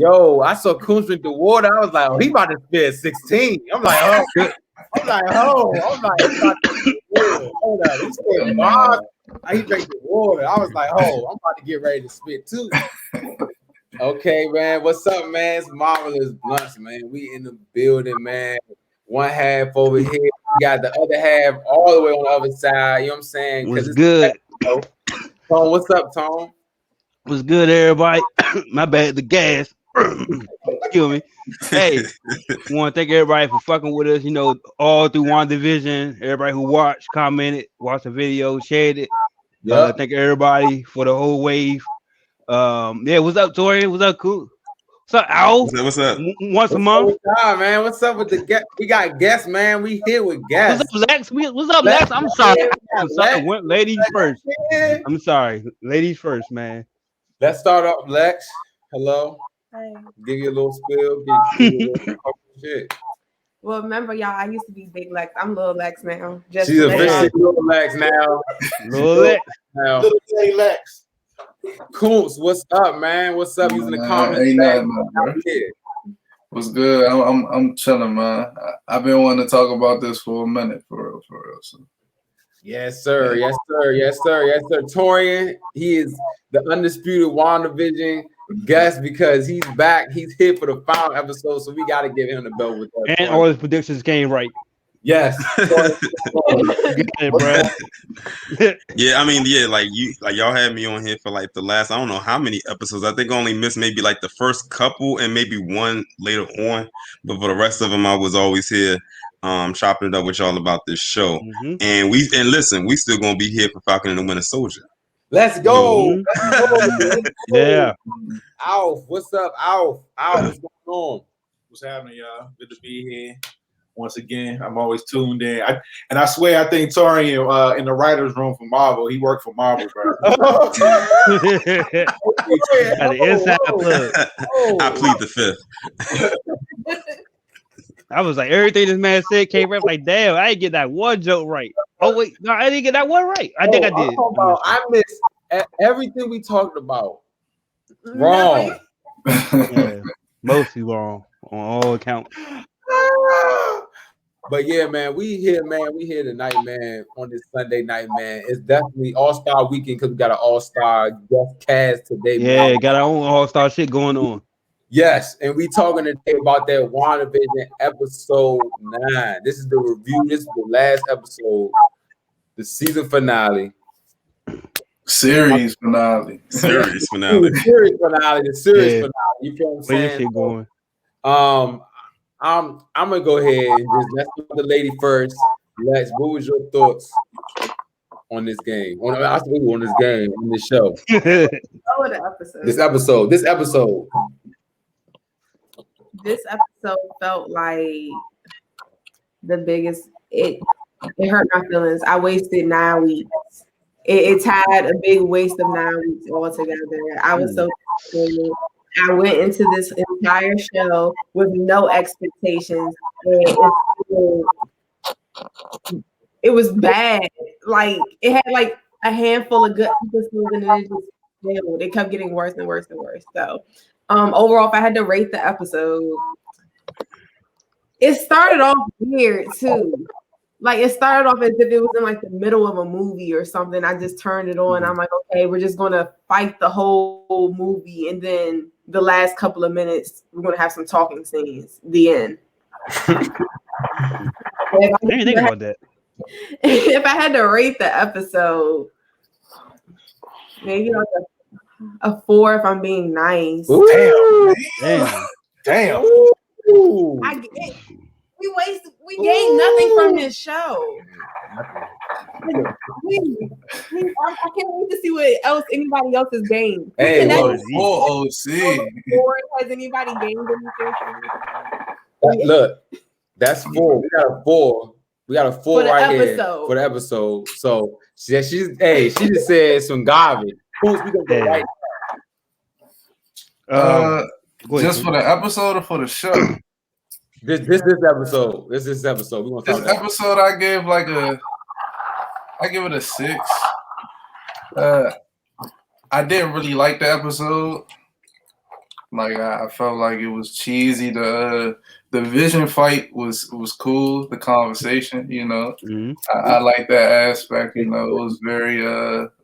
Yo, I saw Coons drink the water. I was like, oh, he about to spit 16. I'm like, oh, he about to hold up. He spit bars. He drank the water. I was like, oh, I'm about to get ready to spit too. Okay, man. What's up, man? It's Marvelous Bluntz, man. We in the building, man. One half over here. We got the other half all the way on the other side. You know what I'm saying? What's good? Tone, what's up, Tone? What's good, everybody? My bad, the gas. Excuse me. Hey, want to thank everybody for fucking with us. You know, all through WandaVision. Everybody who watched, commented, watched the video, shared it. Yep. Thank everybody for the whole wave. Yeah, what's up, Tori? What's up, Cool? What's up, Al? What's up? Once a month. What's up, man? What's up with the guest? We got guests, man. We here with guests. What's up, Lex? What's up, Lex? I'm sorry. I'm sorry. Ladies first. I'm sorry. Ladies first, man. Let's start off, Lex. Hello. Hey. Give you a little spill. Give you a little shit. Well, remember, y'all, I used to be Big Lex. I'm Little Lex now. Just she's a big Little Lex now. Little Lex. Now. Little J Lex. Koontz, what's up, man? What's up? Using the comments. What's good? I'm chilling, man. I've been wanting to talk about this for a minute, for real. So. Yes, sir. Yes, sir. Yes, sir. Yes, sir. Torian, he is the undisputed WandaVision guest because he's back. He's here for the final episode, so we got to give him the belt with that. And all his predictions came right. Yes. Yeah, I mean, yeah, like y'all had me on here for like the last, I don't know how many episodes. I think I only missed maybe like the first couple and maybe one later on. But for the rest of them, I was always here chopping it up with y'all about this show. And listen, we still gonna be here for Falcon and the Winter Soldier. Let's go. Let's go. Yeah. Alf, what's up, Alf? What's going on? What's happening, y'all? Good to be here. Once again, I'm always tuned in. I swear, I think Torian in the writer's room for Marvel, he worked for Marvel, bro. The inside plug. I plead the fifth. I was like, everything this man said came right. Like, damn, I didn't get that one joke right. Oh, wait, no, I didn't get that one right. I think I did. I missed everything we talked about. Wrong. Yeah, mostly wrong on all accounts. But yeah, man, we here tonight, man, on this Sunday night, man. It's definitely All-Star Weekend because we got an All-Star guest cast today. Yeah, man. Got our own All-Star shit going on. Yes, and we talking today about that WandaVision episode 9. This is the review. This is the last episode, the season finale. Series finale. The series finale. You feel what I'm saying? Where shit going? I'm gonna go ahead and just let's go with the lady first. Lex, what was your thoughts on this game? On this show. This episode. This episode felt like the biggest. It hurt my feelings. I wasted 9 weeks. It's had a big waste of 9 weeks altogether. I was so frustrated. I went into this entire show with no expectations. It was bad. Like it had like a handful of good episodes and then it just failed. It kept getting worse and worse and worse. So overall, if I had to rate the episode, it started off weird too. Like it started off as if it was in like the middle of a movie or something. I just turned it on. I'm like, okay, we're just gonna fight the whole movie, and then the last couple of minutes, we're gonna have some talking scenes. The end. I didn't think about that. If I had to rate the episode, maybe like a 4 if I'm being nice. Ooh, Damn. Ooh. We gained nothing from this show. I can't wait to see what else anybody else has gained. Hey, has anybody gained anything? Look, that's 4. We got a 4. We got a 4 right here for the episode. So she just said some garbage. Who's we gonna go right now? Just for the episode or for the show? This episode. This episode. We're gonna this episode I give it a 6. I didn't really like the episode. Like I felt like it was cheesy. The Vision fight was cool. The conversation, you know, I like that aspect. You know, it was very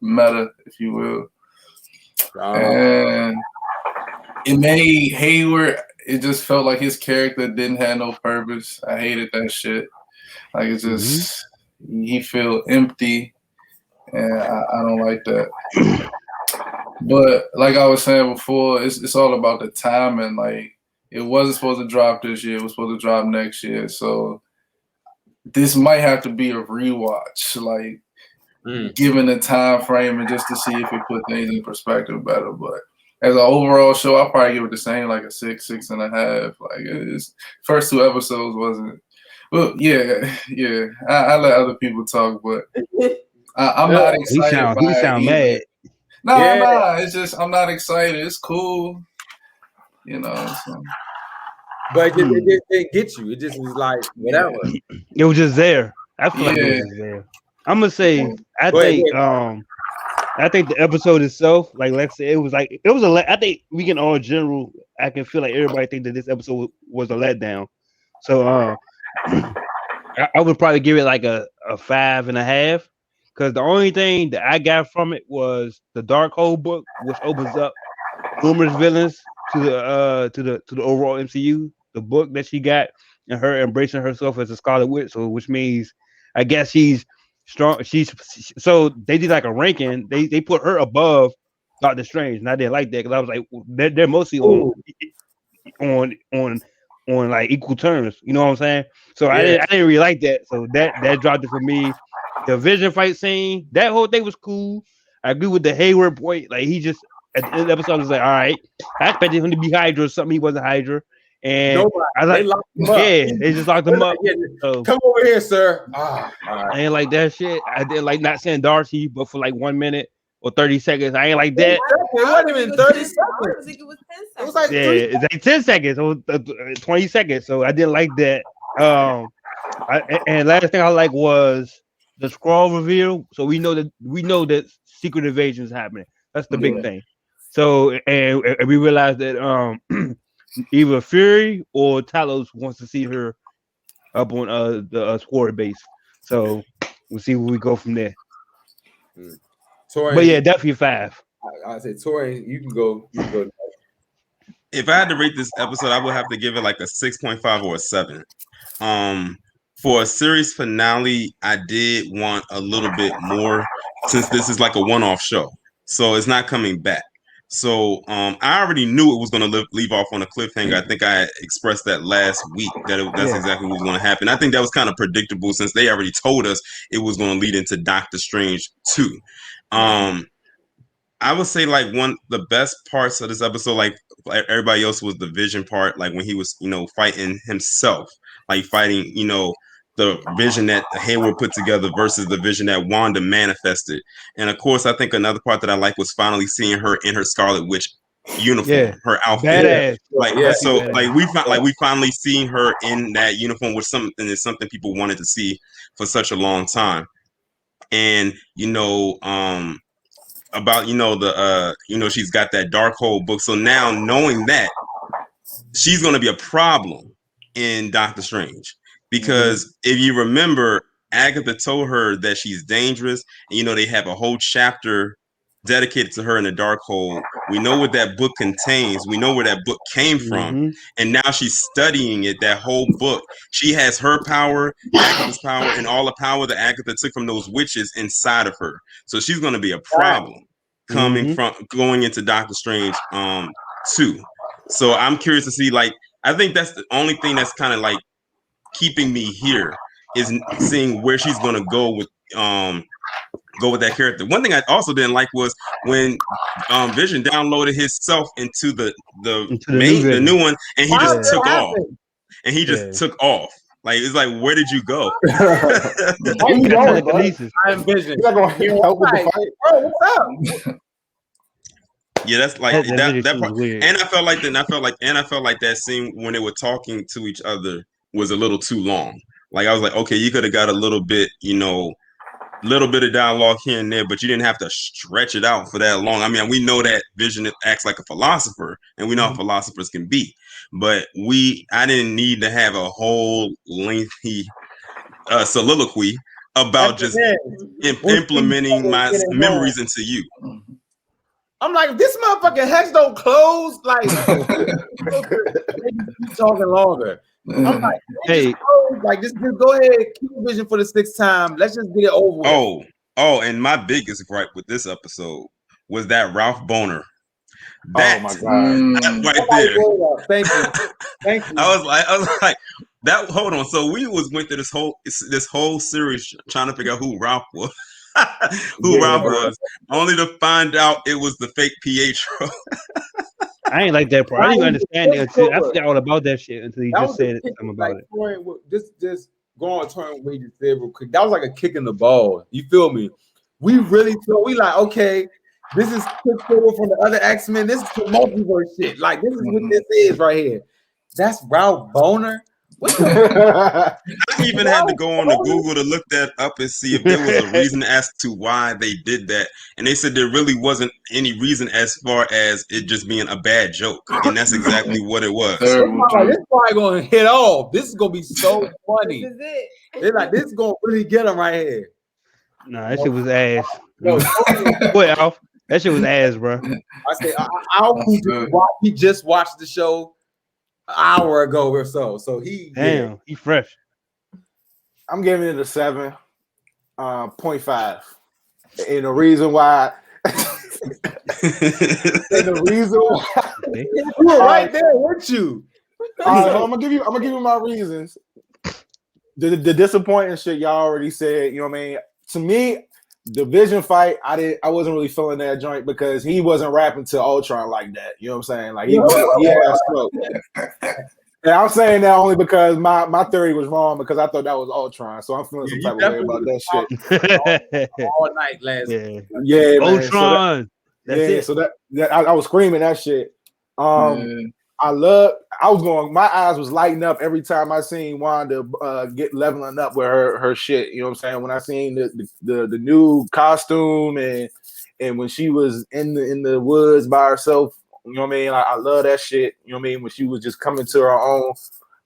meta, if you will, and it made Hayward. It just felt like his character didn't have no purpose. I hated that shit. Like it's just he feel empty, and I don't like that. But like I was saying before, it's all about the timing. Like it wasn't supposed to drop this year; it was supposed to drop next year. So this might have to be a rewatch, like given the time frame and just to see if it put things in perspective better. But as an overall show, I'll probably give it the same, like a 6.5. Like it's first 2 episodes wasn't. Well, yeah. I let other people talk, but I'm not excited. He sound mad. Nah. It's just I'm not excited. It's cool, you know. So. But it didn't get you. It just was like whatever. It was just there. I feel like it was just there. I'm gonna say I think the episode itself, like let's say I think we can all general. I can feel like everybody think that this episode was a letdown. So I would probably give it like a 5.5. Because the only thing that I got from it was the Darkhold book, which opens up numerous villains to the overall MCU. The book that she got and her embracing herself as a Scarlet Witch, so which means I guess she's strong. So they did like a ranking. They put her above Doctor Strange, and I didn't like that because I was like, they're mostly on like equal terms. You know what I'm saying? So I didn't really like that. So that dropped it for me. The Vision fight scene, that whole thing was cool. I agree with the Hayward point. Like he just at the end of the episode was like, all right, I expected him to be Hydra or something. He wasn't Hydra. And I was like, they just locked him up. So, come over here, sir. I ain't like that shit. I didn't like not saying Darcy, but for like 1 minute or 30 seconds, I ain't like that. It wasn't even 30 seconds. I think it was 10 seconds. It was like it's like 10 seconds or 20 seconds. So I didn't like that. And last thing I like was the scroll reveal. So we know that secret invasion is happening. That's the big thing. So and we realized that either Fury or Talos wants to see her up on the Squad base. So we'll see where we go from there. Tori, but yeah, definitely 5. I said, Tori, you can go. If I had to rate this episode, I would have to give it like a 6.5 or a 7. For a series finale, I did want a little bit more since this is like a one-off show, so it's not coming back. So I already knew it was going to leave off on a cliffhanger. I think I expressed that last week that's exactly what was going to happen. I think that was kind of predictable since they already told us it was going to lead into Doctor Strange 2. I would say like the best parts of this episode, like everybody else, was the Vision part, like when he was, fighting himself, like fighting, the vision that Hayward put together versus the vision that Wanda manifested. And of course, I think another part that I like was finally seeing her in her Scarlet Witch uniform, her outfit. Badass. We finally seeing her in that uniform, which is something people wanted to see for such a long time. And about she's got that Darkhold book. So now knowing that, she's going to be a problem in Doctor Strange. Because if you remember, Agatha told her that she's dangerous. And, they have a whole chapter dedicated to her in the Darkhold. We know what that book contains. We know where that book came from. And now she's studying it, that whole book. She has her power, Agatha's power, and all the power that Agatha took from those witches inside of her. So she's going to be a problem going into Doctor Strange 2. So I'm curious to see, I think that's the only thing that's kind of like keeping me here is seeing where she's gonna go with that character. One thing I also didn't like was when Vision downloaded himself into the new one, and he just took off. And he just took off. Like it's like, where did you go? I'm Vision. You're not gonna help with the fight. Bro, what's up? Yeah, that's like that part. Weird. And I felt like that scene when they were talking to each other was a little too long. Like I was like, okay, you could have got a little bit, little bit of dialogue here and there, but you didn't have to stretch it out for that long. I mean, we know that Vision acts like a philosopher, and we know how philosophers can be, but I didn't need to have a whole lengthy soliloquy about just implementing my memories into you. I'm like, if this motherfucking Hex don't close, like, keep talking longer. I'm like, hey, just go ahead, keep Vision for the 6th time. Let's just get it over with. And my biggest gripe with this episode was that Ralph Boner. Oh my god! Right there. Thank you. I was like that. Hold on. So we went through this whole series trying to figure out who Ralph was. Ralph was, only to find out it was the fake Pietro. I ain't like that part. I didn't even understand it until I forgot all about that shit until he just said something about it. Just go on turn what you said real quick. That was like a kick in the ball. You feel me? We really feel like, okay, this is quick forward from the other X-Men. This is the multiverse shit. Like, this is what this is right here. That's Ralph Boner. I even had to go on to Google to look that up and see if there was a reason as to why they did that. And they said there really wasn't any reason as far as it just being a bad joke. And that's exactly what it was. This is probably going to hit off. This is going to be so funny. This is it. They're like, this is going to really get them right here. Nah, that shit was ass. Wait, Alf. That shit was ass, bro. I said, Alf, he just watched the show an hour ago or so. So he fresh. I'm giving it a 7.5. And the reason why you were right there, weren't you? I'm gonna give you my reasons. The disappointing shit y'all already said, you know what I mean? To me, the Vision fight, I wasn't really feeling that joint because he wasn't rapping to Ultron like that. You know what I'm saying? Like he had smoke. And I'm saying that only because my theory was wrong because I thought that was Ultron. So I'm feeling some type of way about that shit. all night last night. Yeah, man. Ultron. So that I was screaming that shit. My eyes was lighting up every time I seen Wanda get leveling up with her shit. You know what I'm saying? When I seen the new costume and when she was in the woods by herself, you know what I mean? I love that shit. You know what I mean? When she was just coming to her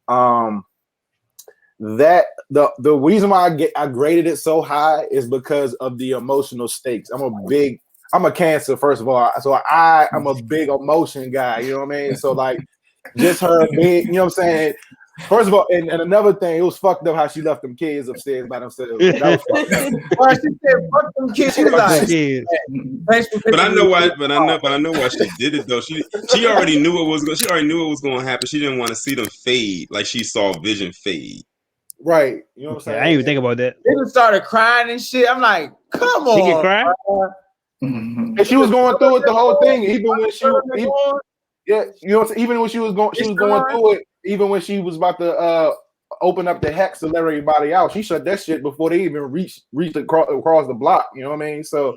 own. That the reason why I graded it so high is because of the emotional stakes. I'm a Cancer, first of all, so I'm a big emotion guy. You know what I mean? So like, just her being, you know what I'm saying. First of all, and another thing, it was fucked up how she left them kids upstairs by themselves. That was fucked up. Why she said fuck them kids? She was like, but I know why. But I know why she did it though. She already knew it was. She already knew it was going to happen. She didn't want to see them fade like she saw Vision fade. Right. You know what I'm saying? I didn't even think about that. They just started crying and shit. I'm like, come on. She can cry. And she was going through it the whole thing, even when she was going through it, even when she was about to open up the hex to let everybody out. She shut that shit before they even reached across the block. You know what I mean? So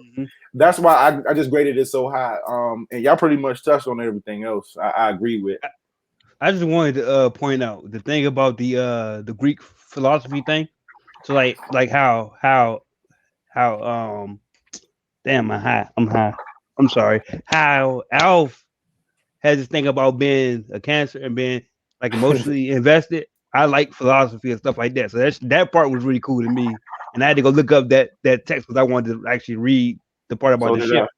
that's why I just graded it so high. And y'all pretty much touched on everything else. I agree with. I just wanted to point out the thing about the Greek philosophy thing. So like how damn, I'm high. I'm sorry. How Alf has this thing about being a Cancer and being like emotionally invested. I like philosophy and stuff like that. So that part was really cool to me. And I had to go look up that text because I wanted to actually read the part about the ship.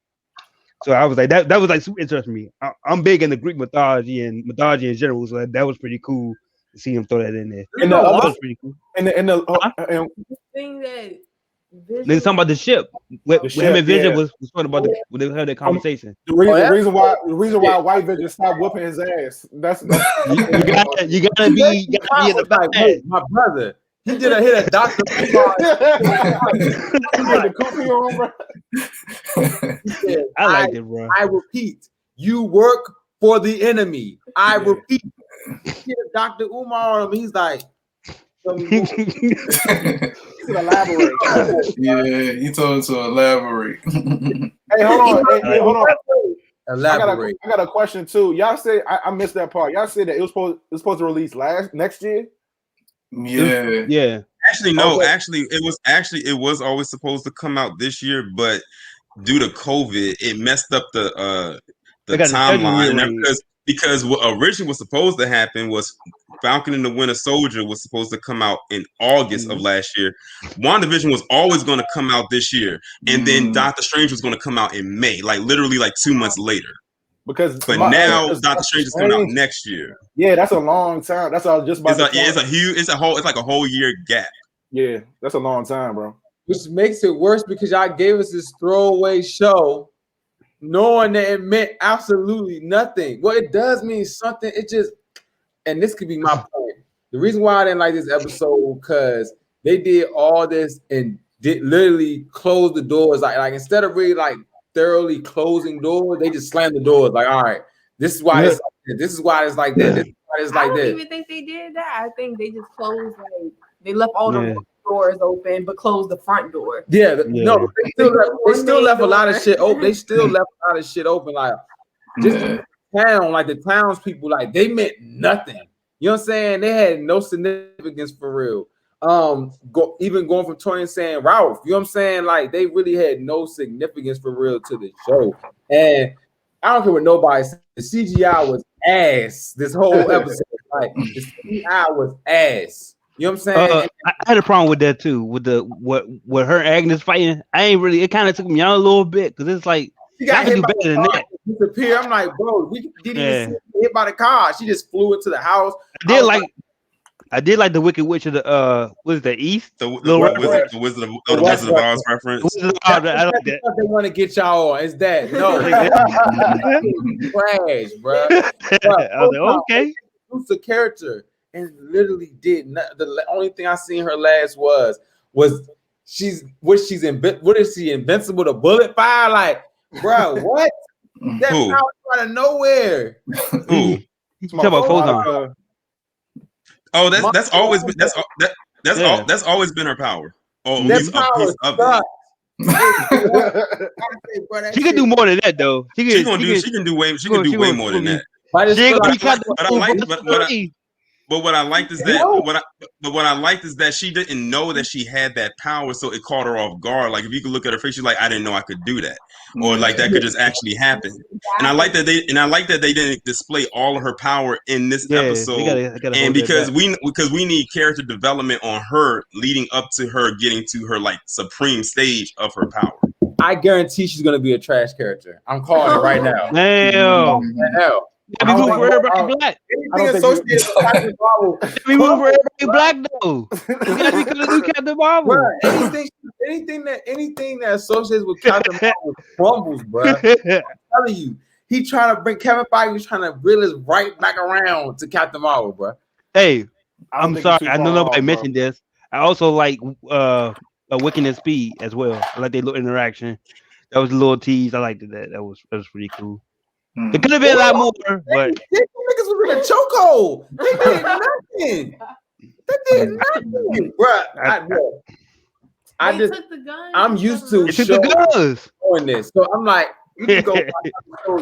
So I was like, that was like super interesting to me. I'm big into Greek mythology and mythology in general. So that was pretty cool to see him throw that in there. And that was pretty cool. The thing that they talking about the ship. With him and Vision was talking about when they had that conversation. The reason why White Vision stopped whooping his ass. That's you gotta be in the back. My brother. He did a hit at Dr. I liked it, bro. I repeat, you work for the enemy. I repeat. He hit a Dr. Umar on him. He's like, he could elaborate. Yeah, you told him to elaborate. Hey, hold on. Elaborate. I got a question too. Y'all say I missed that part. Y'all said that it was supposed to release next year. Yeah. Actually, no. Actually, it was always supposed to come out this year, but due to COVID, it messed up the timeline. And because what originally was supposed to happen was Falcon and the Winter Soldier was supposed to come out in August of last year. WandaVision was always going to come out this year, and then Doctor Strange was going to come out in May, like literally like 2 months later. Now Doctor Strange is coming out next year. Yeah, that's a long time. That's what I was just about to say. It's like a whole year gap. Yeah, that's a long time, bro. Which makes it worse because y'all gave us this throwaway show, knowing that it meant absolutely nothing. Well, it does mean something. It just, and this could be my point. The reason why I didn't like this episode because they did all this and did literally close the doors. Like instead of really like thoroughly closing doors, they just slammed the doors. Like, all right, this is why it's like this. This is why it's like that. This is why it's like this. I don't even think they did that. I think they just closed, like they left all the doors open, but closed the front door. No, they still left a lot of shit open. They still left a lot of shit open. Like just the town, like the townspeople, like they meant nothing. You know what I'm saying? They had no significance for real. Even going from Tony and saying Ralph, you know what I'm saying? Like they really had no significance for real to the show. And I don't care what nobody said. The CGI was ass this whole episode. Like the CGI was ass. You know what I'm saying? I had a problem with that too. With what her Agnes fighting, it kind of took me out a little bit because it's like she got hit by the car, disappear. I'm like, bro, we didn't even see her hit by the car. She just flew into the house. I did like the Wicked Witch of the what is the East? The Wizard of Oz reference. I like that. They want to get y'all on. It's that no trash, bro. I was like, okay. Who's the character? And literally did not. The only thing I seen her last was she's invincible to bullet fire? Like, bro, what? That power out of nowhere. Who? Talk about Photon. Oh, that's always been her power. Oh, that power sucks. She can do more than that, though. She can do way more than that. But what I liked is that she didn't know that she had that power, so it caught her off guard. Like if you could look at her face, she's like, I didn't know I could do that, or like that could just actually happen. And I like that they didn't display all of her power in this episode. And because we need character development on her leading up to her getting to her like supreme stage of her power. I guarantee she's gonna be a trash character. I'm calling it right now. Hell. Be moving for everybody black. Anything associated with Captain Marvel. Be moving for everybody black though. You gotta be gonna do Captain Marvel. Bruh, anything that associates with Captain Marvel crumbles, bro. I'm telling you, he trying to bring Kevin Feige. He's trying to reel us right back around to Captain Marvel, bro. Hey, I'm sorry. I know nobody mentioned this. I also like Wiccan and Speed as well. I like their little interaction. That was a little tease. I liked that. That was pretty cool. It could have been a lot more, but niggas was in a chokehold. They did nothing. They did nothing, bro. I'm used to showing this, so I'm like, you can go.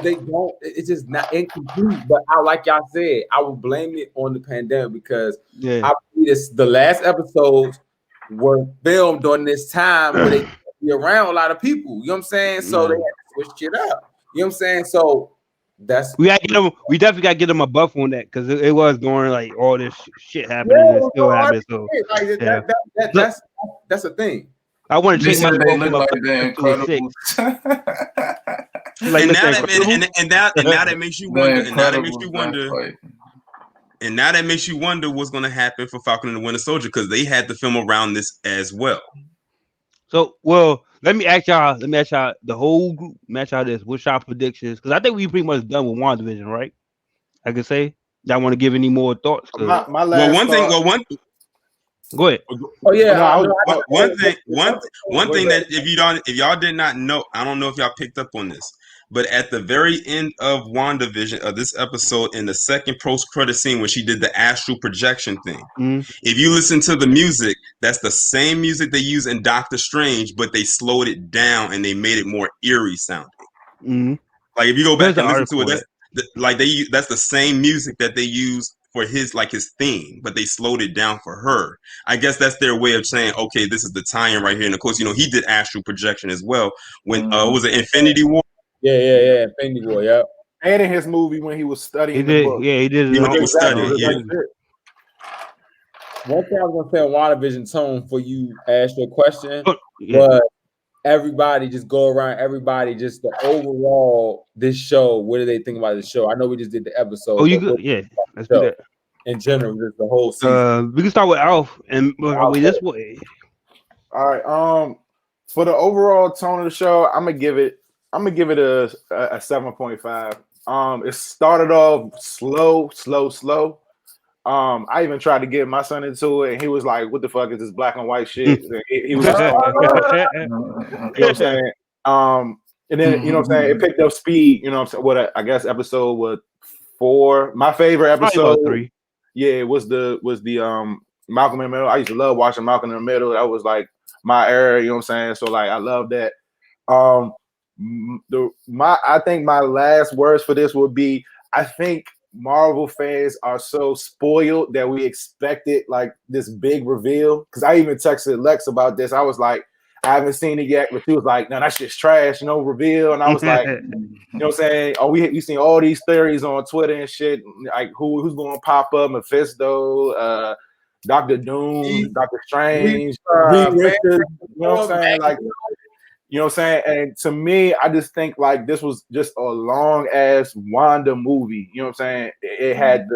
They don't. It's just not incomplete. But like y'all said, I will blame it on the pandemic because I believe the last episodes were filmed during this time where they be around a lot of people. You know what I'm saying? So they had to switch it up. You know what I'm saying? So. We definitely gotta get them a buff on that because it was during like all this shit happening and still happening. So that's a thing. I want to change my look like they're incredible. And now that makes you wonder. And now that makes you wonder what's gonna happen for Falcon and the Winter Soldier because they had to film around this as well. So let me ask y'all the whole group match out this. What's your predictions? Because I think we pretty much done with WandaVision, right? I can say. Y'all want to give any more thoughts? My last go ahead. Oh yeah. One thing that if y'all did not know, I don't know if y'all picked up on this, but at the very end of WandaVision of this episode, in the second post-credit scene when she did the astral projection thing, if you listen to the music, that's the same music they use in Doctor Strange, but they slowed it down and they made it more eerie sounding. Like if you go back and listen to it, that's the same music that they use for his theme, but they slowed it down for her. I guess that's their way of saying, okay, this is the tie-in right here. And of course, he did astral projection as well. When was it Infinity War? Yeah, Infinity War, yeah. And in his movie when he was studying the book. Yeah, he did. He was studying. Yeah. One thing I was gonna say on WandaVision tone for you ask your question Yeah. was everybody just go around. Everybody just the overall this show. What do they think about the show? I know we just did the episode. Oh, you good? Yeah, let's do that. In general, just the whole season. We can start with Alf and way this way. All right. For the overall tone of the show, I'm gonna give it a 7.5. It started off slow. I even tried to get my son into it, and he was like, "What the fuck is this black and white shit?" He was, you know what I'm saying? And then you know what I'm saying, it picked up speed. You know what I'm saying? What I guess episode was 4. My favorite episode, 3. Yeah, it was the Malcolm in the Middle. I used to love watching Malcolm in the Middle. That was like my era. You know what I'm saying? So like, I love that. I think my last words for this would be, I think Marvel fans are so spoiled that we expected like this big reveal. Because I even texted Lex about this. I was like, I haven't seen it yet, but she was like, no, that shit's trash, reveal. And I was like, you know what I'm saying? Oh, we seen all these theories on Twitter and shit, like who's gonna pop up, Mephisto, Dr. Doom, Doctor Strange, Reed Richards, you know what I'm saying? Like, you know what I'm saying? And to me, I just think like this was just a long ass Wanda movie. You know what I'm saying? It had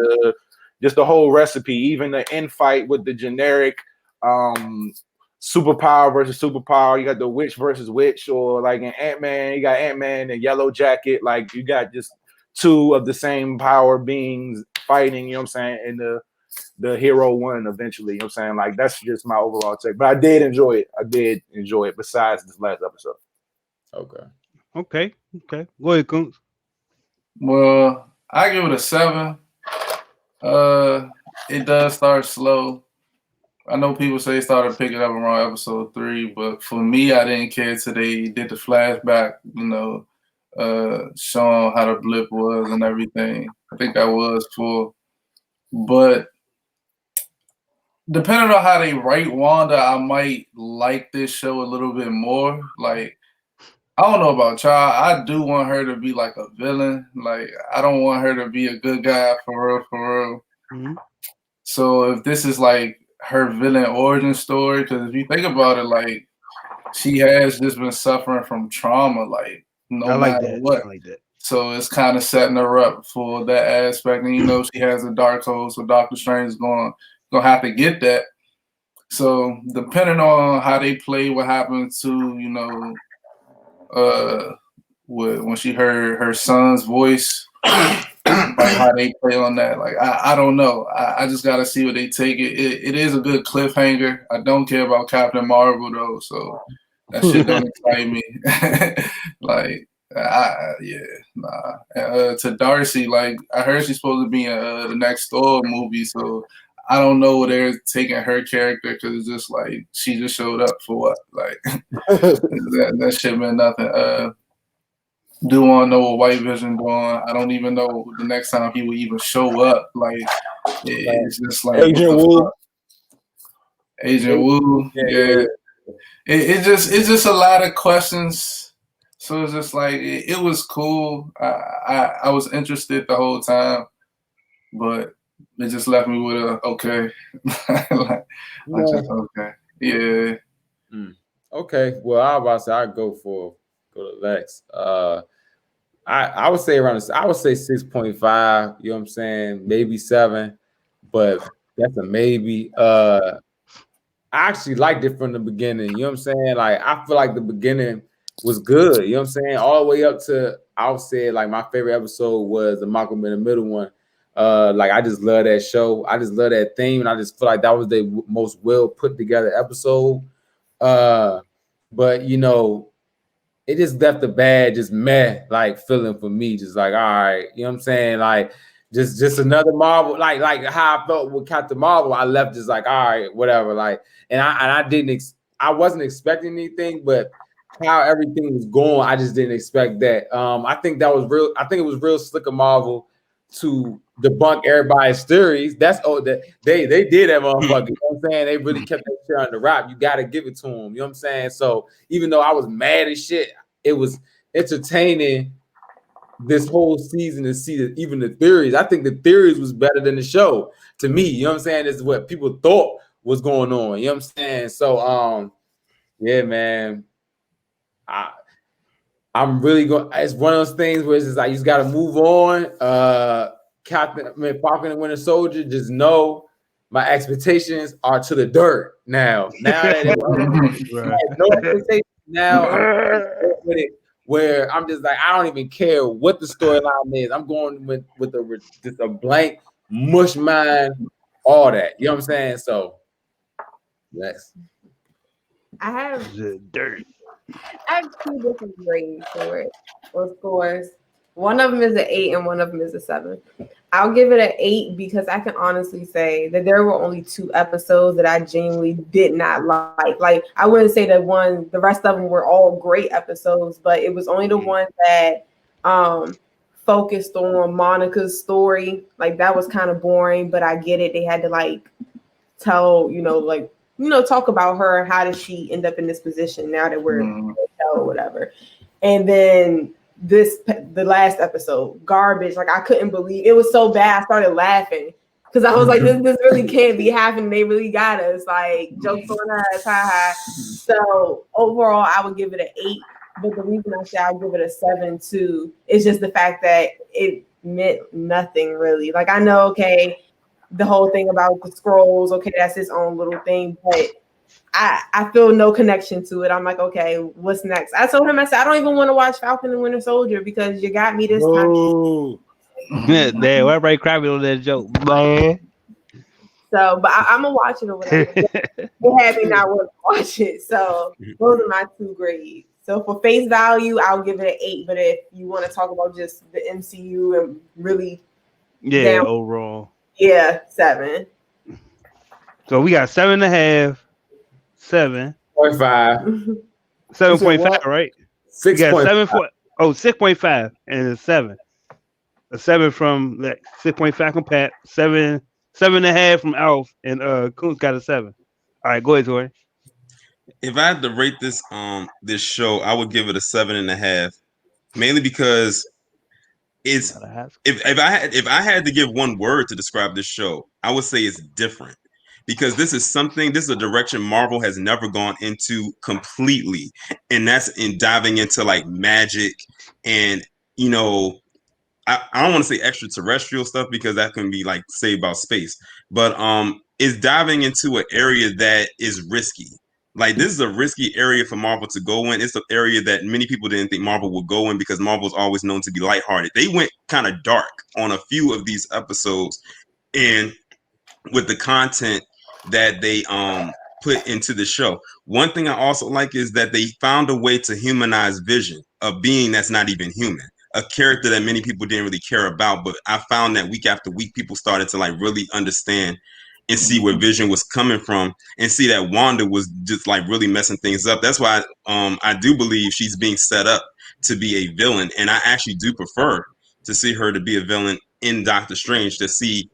just the whole recipe, even the infight with the generic superpower versus superpower. You got the witch versus witch, or like in Ant-Man, you got Ant-Man and Yellow Jacket. Like you got just 2 of the same power beings fighting, you know what I'm saying? And the hero won eventually, you know what I'm saying? Like that's just my overall take. But I did enjoy it besides this last episode. Okay. Go ahead, Coons. Well, I give it a 7. It does start slow. I know people say it started picking up around episode 3, but for me, I didn't care till they did the flashback, showing how the blip was and everything. I think that was cool. But depending on how they write Wanda, I might like this show a little bit more. Like, I don't know about y'all. I do want her to be like a villain. Like, I don't want her to be a good guy for real. Mm-hmm. So if this is like her villain origin story, because if you think about it, like, she has just been suffering from trauma, like, no matter what. I like that. So it's kind of setting her up for that aspect. And she has a dark hole, so Doctor Strange is gonna have to get that. So depending on how they play what happened to, when she heard her son's voice, like how they play on that, like I don't know. I just gotta see what they take it. It is a good cliffhanger. I don't care about Captain Marvel though, so that shit don't excite me. Like, to Darcy, like, I heard she's supposed to be in the next Thor movie, so I don't know where they're taking her character, because it's just like she just showed up for what? Like, that shit meant nothing. Do want to know what White Vision doing? I don't even know the next time he will even show up. Like, it's just like Agent Wu. Yeah. It's just a lot of questions. So it's just like it was cool. I was interested the whole time, but it just left me with a okay. Okay. Yeah. Okay. Well, I was about to say I'd go to Lex. I would say I would say 6.5, you know what I'm saying? Maybe 7, but that's a maybe. I actually liked it from the beginning, you know what I'm saying? Like, I feel like the beginning was good, you know what I'm saying? All the way up to, I would say, like, my favorite episode was the Malcolm in the Middle one. Like, I just love that show. I just love that theme, and I just feel like that was the most well put together episode. But it just left a bad, just meh, like, feeling for me. Just like, all right, you know what I'm saying? Like, just another Marvel, like how I felt with Captain Marvel. I left just like, all right, whatever. Like, and I wasn't expecting anything, but how everything was going, I just didn't expect that. I think that was real. I think it was real slick of Marvel to debunk everybody's theories. That's that they did that motherfucker. You know what I'm saying? They really kept that shit on the wrap. You got to give it to them. You know what I'm saying? So even though I was mad as shit, it was entertaining this whole season to see that even the theories. I think the theories was better than the show to me. You know what I'm saying? This is what people thought was going on. You know what I'm saying? So yeah, man. I'm really going. It's one of those things where it's just like you just got to move on. Falcon and Winter Soldier. Just know my expectations are to the dirt now. Now that no expectations now, I'm with it. Where I'm just like I don't even care what the storyline is. I'm going with just a blank mush mind, all that. You know what I'm saying? So next, I have dirt. I have two different grades for it, or scores. One of them is an 8 and one of them is a 7. I'll give it an 8 because I can honestly say that there were only 2 episodes that I genuinely did not like. Like I wouldn't say that the rest of them were all great episodes, but it was only the one that focused on Monica's story. Like that was kind of boring, but I get it. They had to like tell, talk about her and how did she end up in this position now that we're or whatever. And then the last episode, garbage. Like I couldn't believe it was so bad. I started laughing because I was like, this really can't be happening. They really got us. Like jokes on us, haha. So overall, I would give it an 8. But the reason I say I'll give it a 7 too is just the fact that it meant nothing really. Like I know, okay, the whole thing about the scrolls, okay, that's its own little thing, but I feel no connection to it. I'm like, okay, what's next? I told him, I said, I don't even want to watch Falcon and Winter Soldier because you got me this time. Damn, everybody crapping on that joke, man. So, but I'm gonna watch it or whatever. They had me not want to watch it. So those are my 2 grades. So for face value, I'll give it an 8. But if you want to talk about just the MCU and really, overall, 7. So we got 7.5, 7, 0.5, 7.5, right? 6. You got 6.5 and a 7. A 7 from 6.5 from Pat, 7.5 from Alf, and Coons got a 7. All right, go ahead, Tori. If I had to rate this this show, I would give it a 7.5, mainly because it's if I had to give one word to describe this show, I would say it's different. Because this is a direction Marvel has never gone into completely, and that's in diving into like magic and I don't want to say extraterrestrial stuff because that can be like say about space, but it's diving into an area that is risky. Like this is a risky area for Marvel to go in. It's an area that many people didn't think Marvel would go in because Marvel's always known to be lighthearted. They went kind of dark on a few of these episodes, and with the content that they put into the show. One thing I also like is that they found a way to humanize Vision, a being that's not even human, a character that many people didn't really care about. But I found that week after week, people started to like really understand and see where Vision was coming from and see that Wanda was just like really messing things up. That's why I do believe she's being set up to be a villain. And I actually do prefer to see her to be a villain in Doctor Strange, to see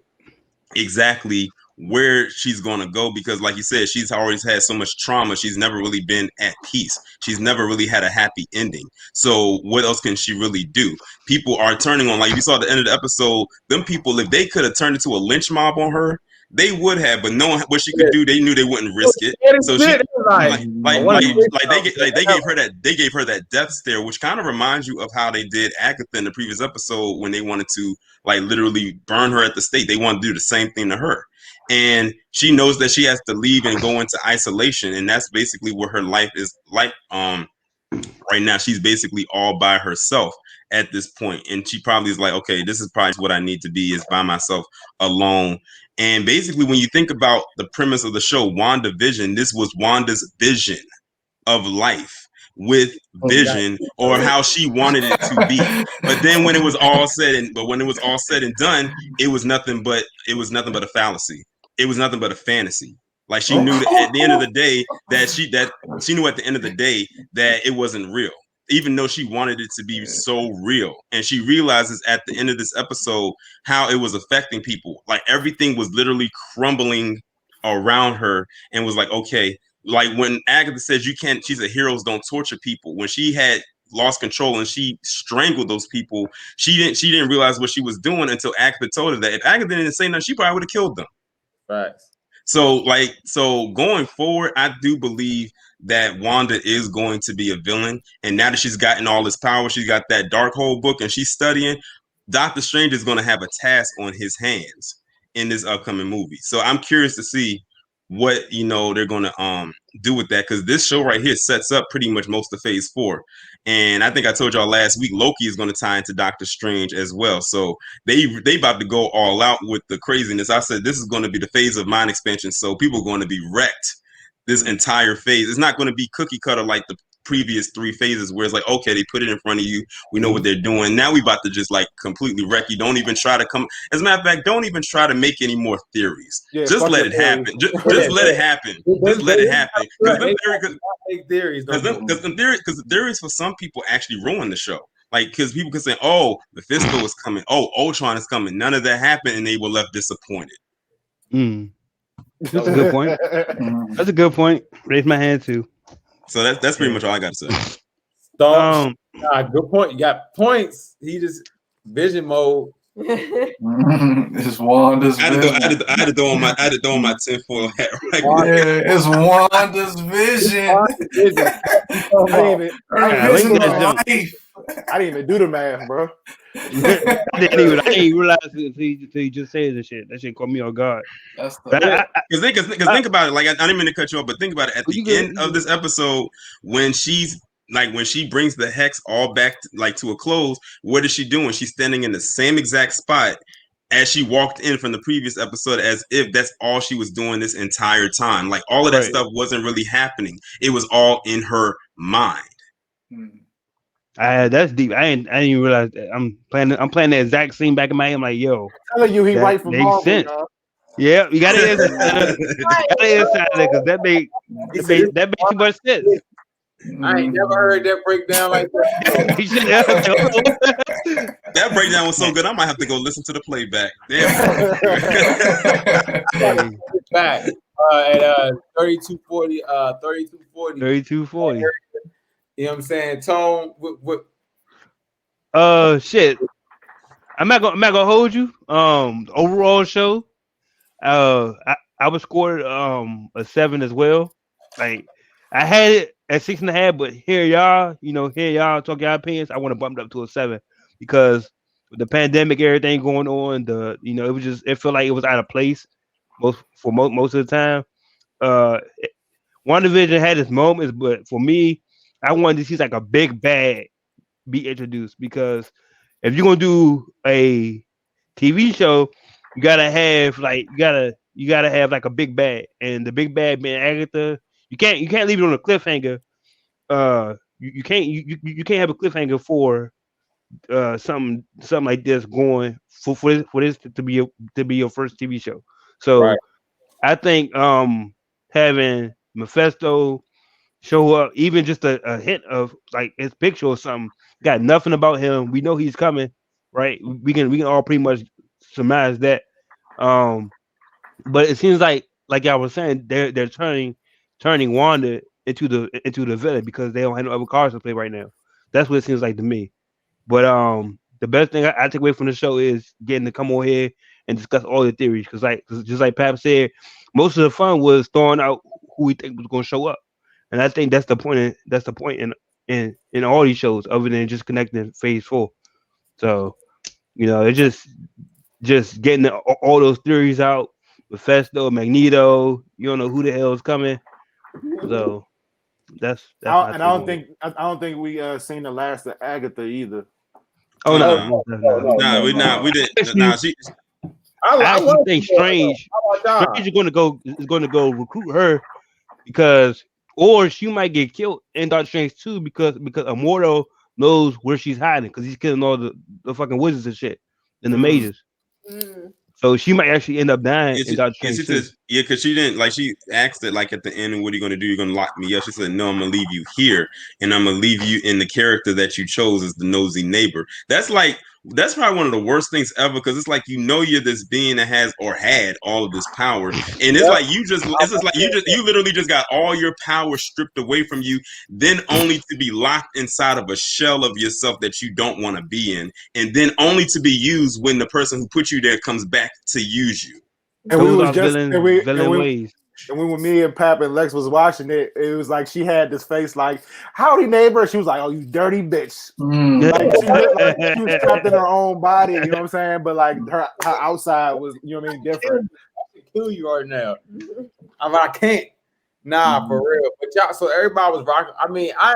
exactly where she's going to go, because like you said, she's always had so much trauma. She's never really been at peace. She's never really had a happy ending. So what else can she really do? People are turning on, like you saw at the end of the episode, them people, if they could have turned into a lynch mob on her, they would have, but knowing what she could do, they knew they wouldn't risk it. So she they gave her that death stare, which kind of reminds you of how they did Agatha in the previous episode when they wanted to like literally burn her at the stake. They want to do the same thing to her. And she knows that she has to leave and go into isolation, and that's basically what her life is like. Right now, she's basically all by herself at this point, and she probably is like, okay, this is probably what I need to be, is by myself alone. And basically, when you think about the premise of the show, WandaVision, this was Wanda's vision of life with Vision, or how she wanted it to be. But then when it was all said and done, it was nothing but a fallacy. It was nothing but a fantasy. Like she knew that at the end of the day that she knew at the end of the day that it wasn't real. even though she wanted it to be so real. And she realizes at the end of this episode how it was affecting people. Like everything was literally crumbling around her, and was like, okay, like when Agatha says you can't, she said heroes don't torture people. When she had lost control and she strangled those people, she didn't realize what she was doing until Agatha told her that. If Agatha didn't say nothing, she probably would have killed them. Right. So going forward, I do believe that Wanda is going to be a villain. And now that she's gotten all this power, she's got that Darkhold book and she's studying, Doctor Strange is going to have a task on his hands in this upcoming movie. So I'm curious to see what they're going to do with that, because this show right here sets up pretty much most of Phase 4. And I think I told y'all last week Loki is going to tie into Doctor Strange as well. So they about to go all out with the craziness. I said this is going to be the phase of mind expansion. So people are going to be wrecked this entire phase. It's not going to be cookie cutter like the previous 3 phases where it's like, okay, they put it in front of you, we know what they're doing. Now we about to just like completely wreck you. Don't even try to come, as a matter of fact, don't even try to make any more theories. Just let it happen. Just let it happen. Just let it happen. Because the theories for some people actually ruin the show. Like, because people could say, oh, Mephisto is coming, oh, Ultron is coming. None of that happened, and they were left disappointed. That's a good point. That's a good point. Raise my hand too. So that's pretty much all I got to say. Good point. You got points. He just vision mode. It's Wanda's vision. I had to throw on my tinfoil hat. Right? Yeah, it's Wanda's vision. I didn't even do the math, bro. I didn't even realize it until you just said this shit. That shit caught me on guard. Because think about it. Like I didn't mean to cut you off, but think about it. At the end of this episode, when she brings the hex all back to a close, what is she doing? She's standing in the same exact spot as she walked in from the previous episode, as if that's all she was doing this entire time. Like all of that stuff wasn't really happening. It was all in her mind. That's deep. I didn't even realize that. I'm playing the exact scene back in my head. I'm like, yo, I'm telling you, he right from Marvel, sense. Yeah, you got it inside there, because that makes too much sense. I ain't never heard that breakdown like that. That breakdown was so good, I might have to go listen to the playback. Damn. Back at 3240. 3240. You know what I'm saying? Tone. What? Shit. I'm not gonna hold you. The overall show, I was scored a 7 as well. Like I had it at 6.5, but here y'all talk your opinions. I want to bump it up to a 7 because with the pandemic, everything going on, it felt like it was out of place most of the time. WandaVision had its moments, but for me, I wanted to see like a big bad be introduced, because if you're gonna do a TV show, you gotta have like a big bad, and the big bad being Agatha. You can't leave it on a cliffhanger. You can't have a cliffhanger for something like this going for this to be your first TV show. So I think having Mephisto show up, even just a hint of like his picture or something, got nothing about him. We know he's coming, right? We can all pretty much surmise that. But it seems like I was saying, they're turning Wanda into the villain because they don't have no other cards to play right now. That's what it seems like to me. But the best thing I take away from the show is getting to come on here and discuss all the theories, because just like Pap said, most of the fun was throwing out who we think was going to show up. And I think that's the point in all these shows, other than just connecting Phase 4. So, it's just getting all those theories out. Mephisto, Magneto, you don't know who the hell is coming. So that's I don't think we seen the last of Agatha either. Oh no, we didn't. Nah, I think Strange is going to go recruit her, or she might get killed in Doctor Strange 2 because Immortal knows where she's hiding, because he's killing all the fucking wizards and shit and the mages. So she might actually end up dying in Doctor Strange 2. Yeah, because she didn't like. She asked it like at the end, "What are you going to do? You're going to lock me up?" She said, "No, I'm going to leave you here, and I'm going to leave you in the character that you chose as the nosy neighbor." That's probably one of the worst things ever because it's like you're this being that has or had all of this power, and it's like you literally just got all your power stripped away from you, then only to be locked inside of a shell of yourself that you don't want to be in, and then only to be used when the person who put you there comes back to use you. And we Those was are just villain ways. and when me and Pap and Lex was watching it, it was like she had this face like, "Howdy, neighbor." She was like, "Oh, you dirty bitch." Like she looked like she was trapped in her own body. You know what I'm saying? But like her outside was, you know what I mean, different. I can kill you right now. I can't. Nah, for real. But y'all, so everybody was rocking. I mean, I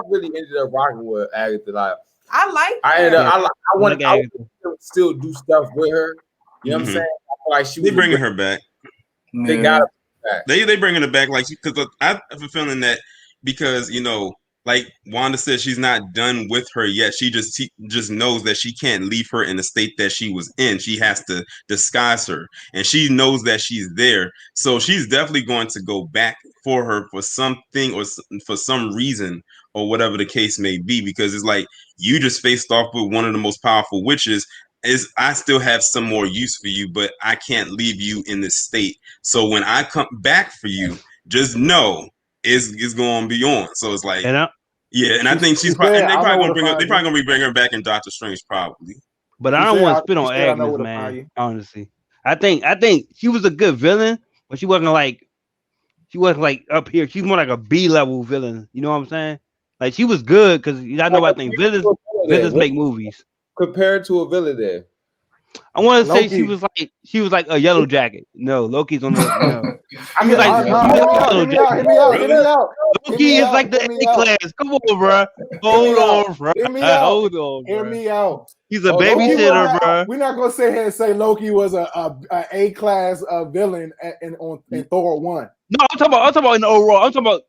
really ended up rocking with Agatha. Like, I like. I ended up. I wanted Agatha. to still do stuff with her. You know what I'm saying? I feel like she They was bringing her back. They got her back. They bringing her back like because I have a feeling that because like Wanda said she's not done with her yet. She just knows that she can't leave her in the state that she was in. She has to disguise her, and she knows that she's there. So she's definitely going to go back for her for something or for some reason or whatever the case may be. Because it's like you just faced off with one of the most powerful witches. I still have some more use for you, but I can't leave you in this state. So when I come back for you, just know it's going to be on. So it's like, and I think she's probably they probably gonna bring her back in Doctor Strange probably. But I don't want to spit on Agnes, man. Honestly, I think she was a good villain, but she wasn't like up here. She's more like a B-level villain. You know what I'm saying? Like she was good because I know I think villains make movies. Compared to a villain there. I want to say she was like a Yellow Jacket. No, Loki's on the no. I mean, like Yellow Jacket. Hear me out. Loki is like the A class. Come on, bro. Hold on, bro. Hold on, bro. Hear me out. He's a babysitter, bro. We're not gonna sit here and say Loki was a class villain in Thor 1. No, I'm talking about in the overall. I'm talking about.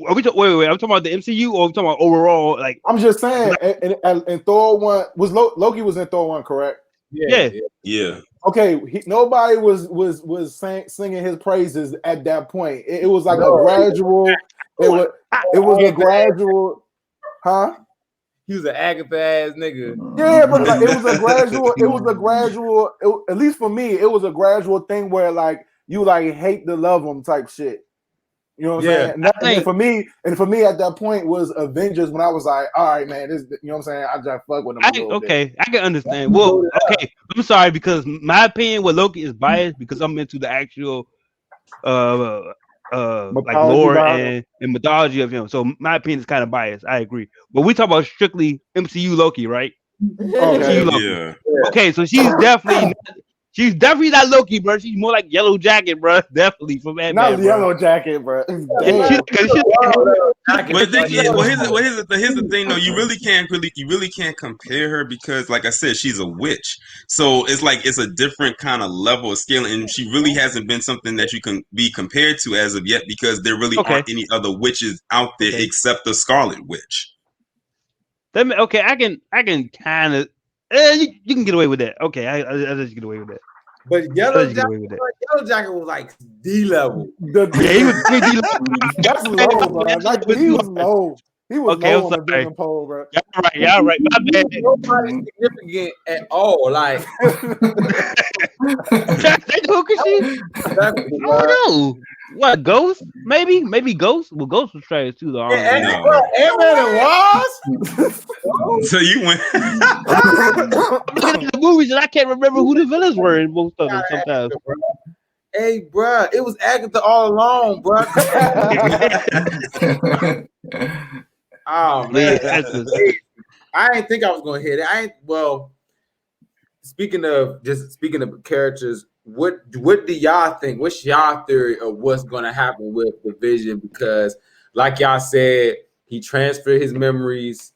I'm talking about the MCU, or I'm talking about overall. Like I'm just saying, in Thor 1 was Loki was in Thor 1, correct? Yeah. Okay, nobody was singing his praises at that point. It was like a gradual. It was a gradual, huh? He was an Agatha ass nigga. Yeah, but like, it was a gradual. At least for me, it was a gradual thing where like you like hate to love them type shit. You know what I'm saying? And for me at that point was Avengers when I was like, all right, man, this, you know what I'm saying? I just fuck with them. I can understand. Well, okay, I'm sorry because my opinion with Loki is biased because I'm into the actual like lore and mythology of him. So my opinion is kind of biased. I agree. But we talk about strictly MCU Loki, right? Okay. MCU Loki. Yeah. Okay, so she's definitely not Loki, bro. She's more like Yellow Jacket, bro. Definitely from Ant-Man. Not Yellow Jacket, bro. But here's the thing, though. You really can't compare her because, like I said, she's a witch. So it's like it's a different kind of level of scale, and she really hasn't been something that you can be compared to as of yet because there really aren't any other witches out there except the Scarlet Witch. I can kind of. You can get away with that. Okay, I let you get away with that. But Yellow Jacket was like D level. He was D level. That's low, bro. Like, he was low. He was low on the villain pole, bro. Y'all right. My bad. Nobody significant at all. Like, who could she? I don't know. What, Ghost? Maybe Ghost. Well, Ghost was trash too, though. Ant-Man was. So you went. I'm looking at the movies and I can't remember who the villains were in most of them. Sometimes. Hey, bro, it was Agatha all along, bro. Oh man, I didn't think I was gonna hit it. Speaking of characters, what do y'all think? What's y'all theory of what's gonna happen with the Vision? Because, like y'all said, he transferred his memories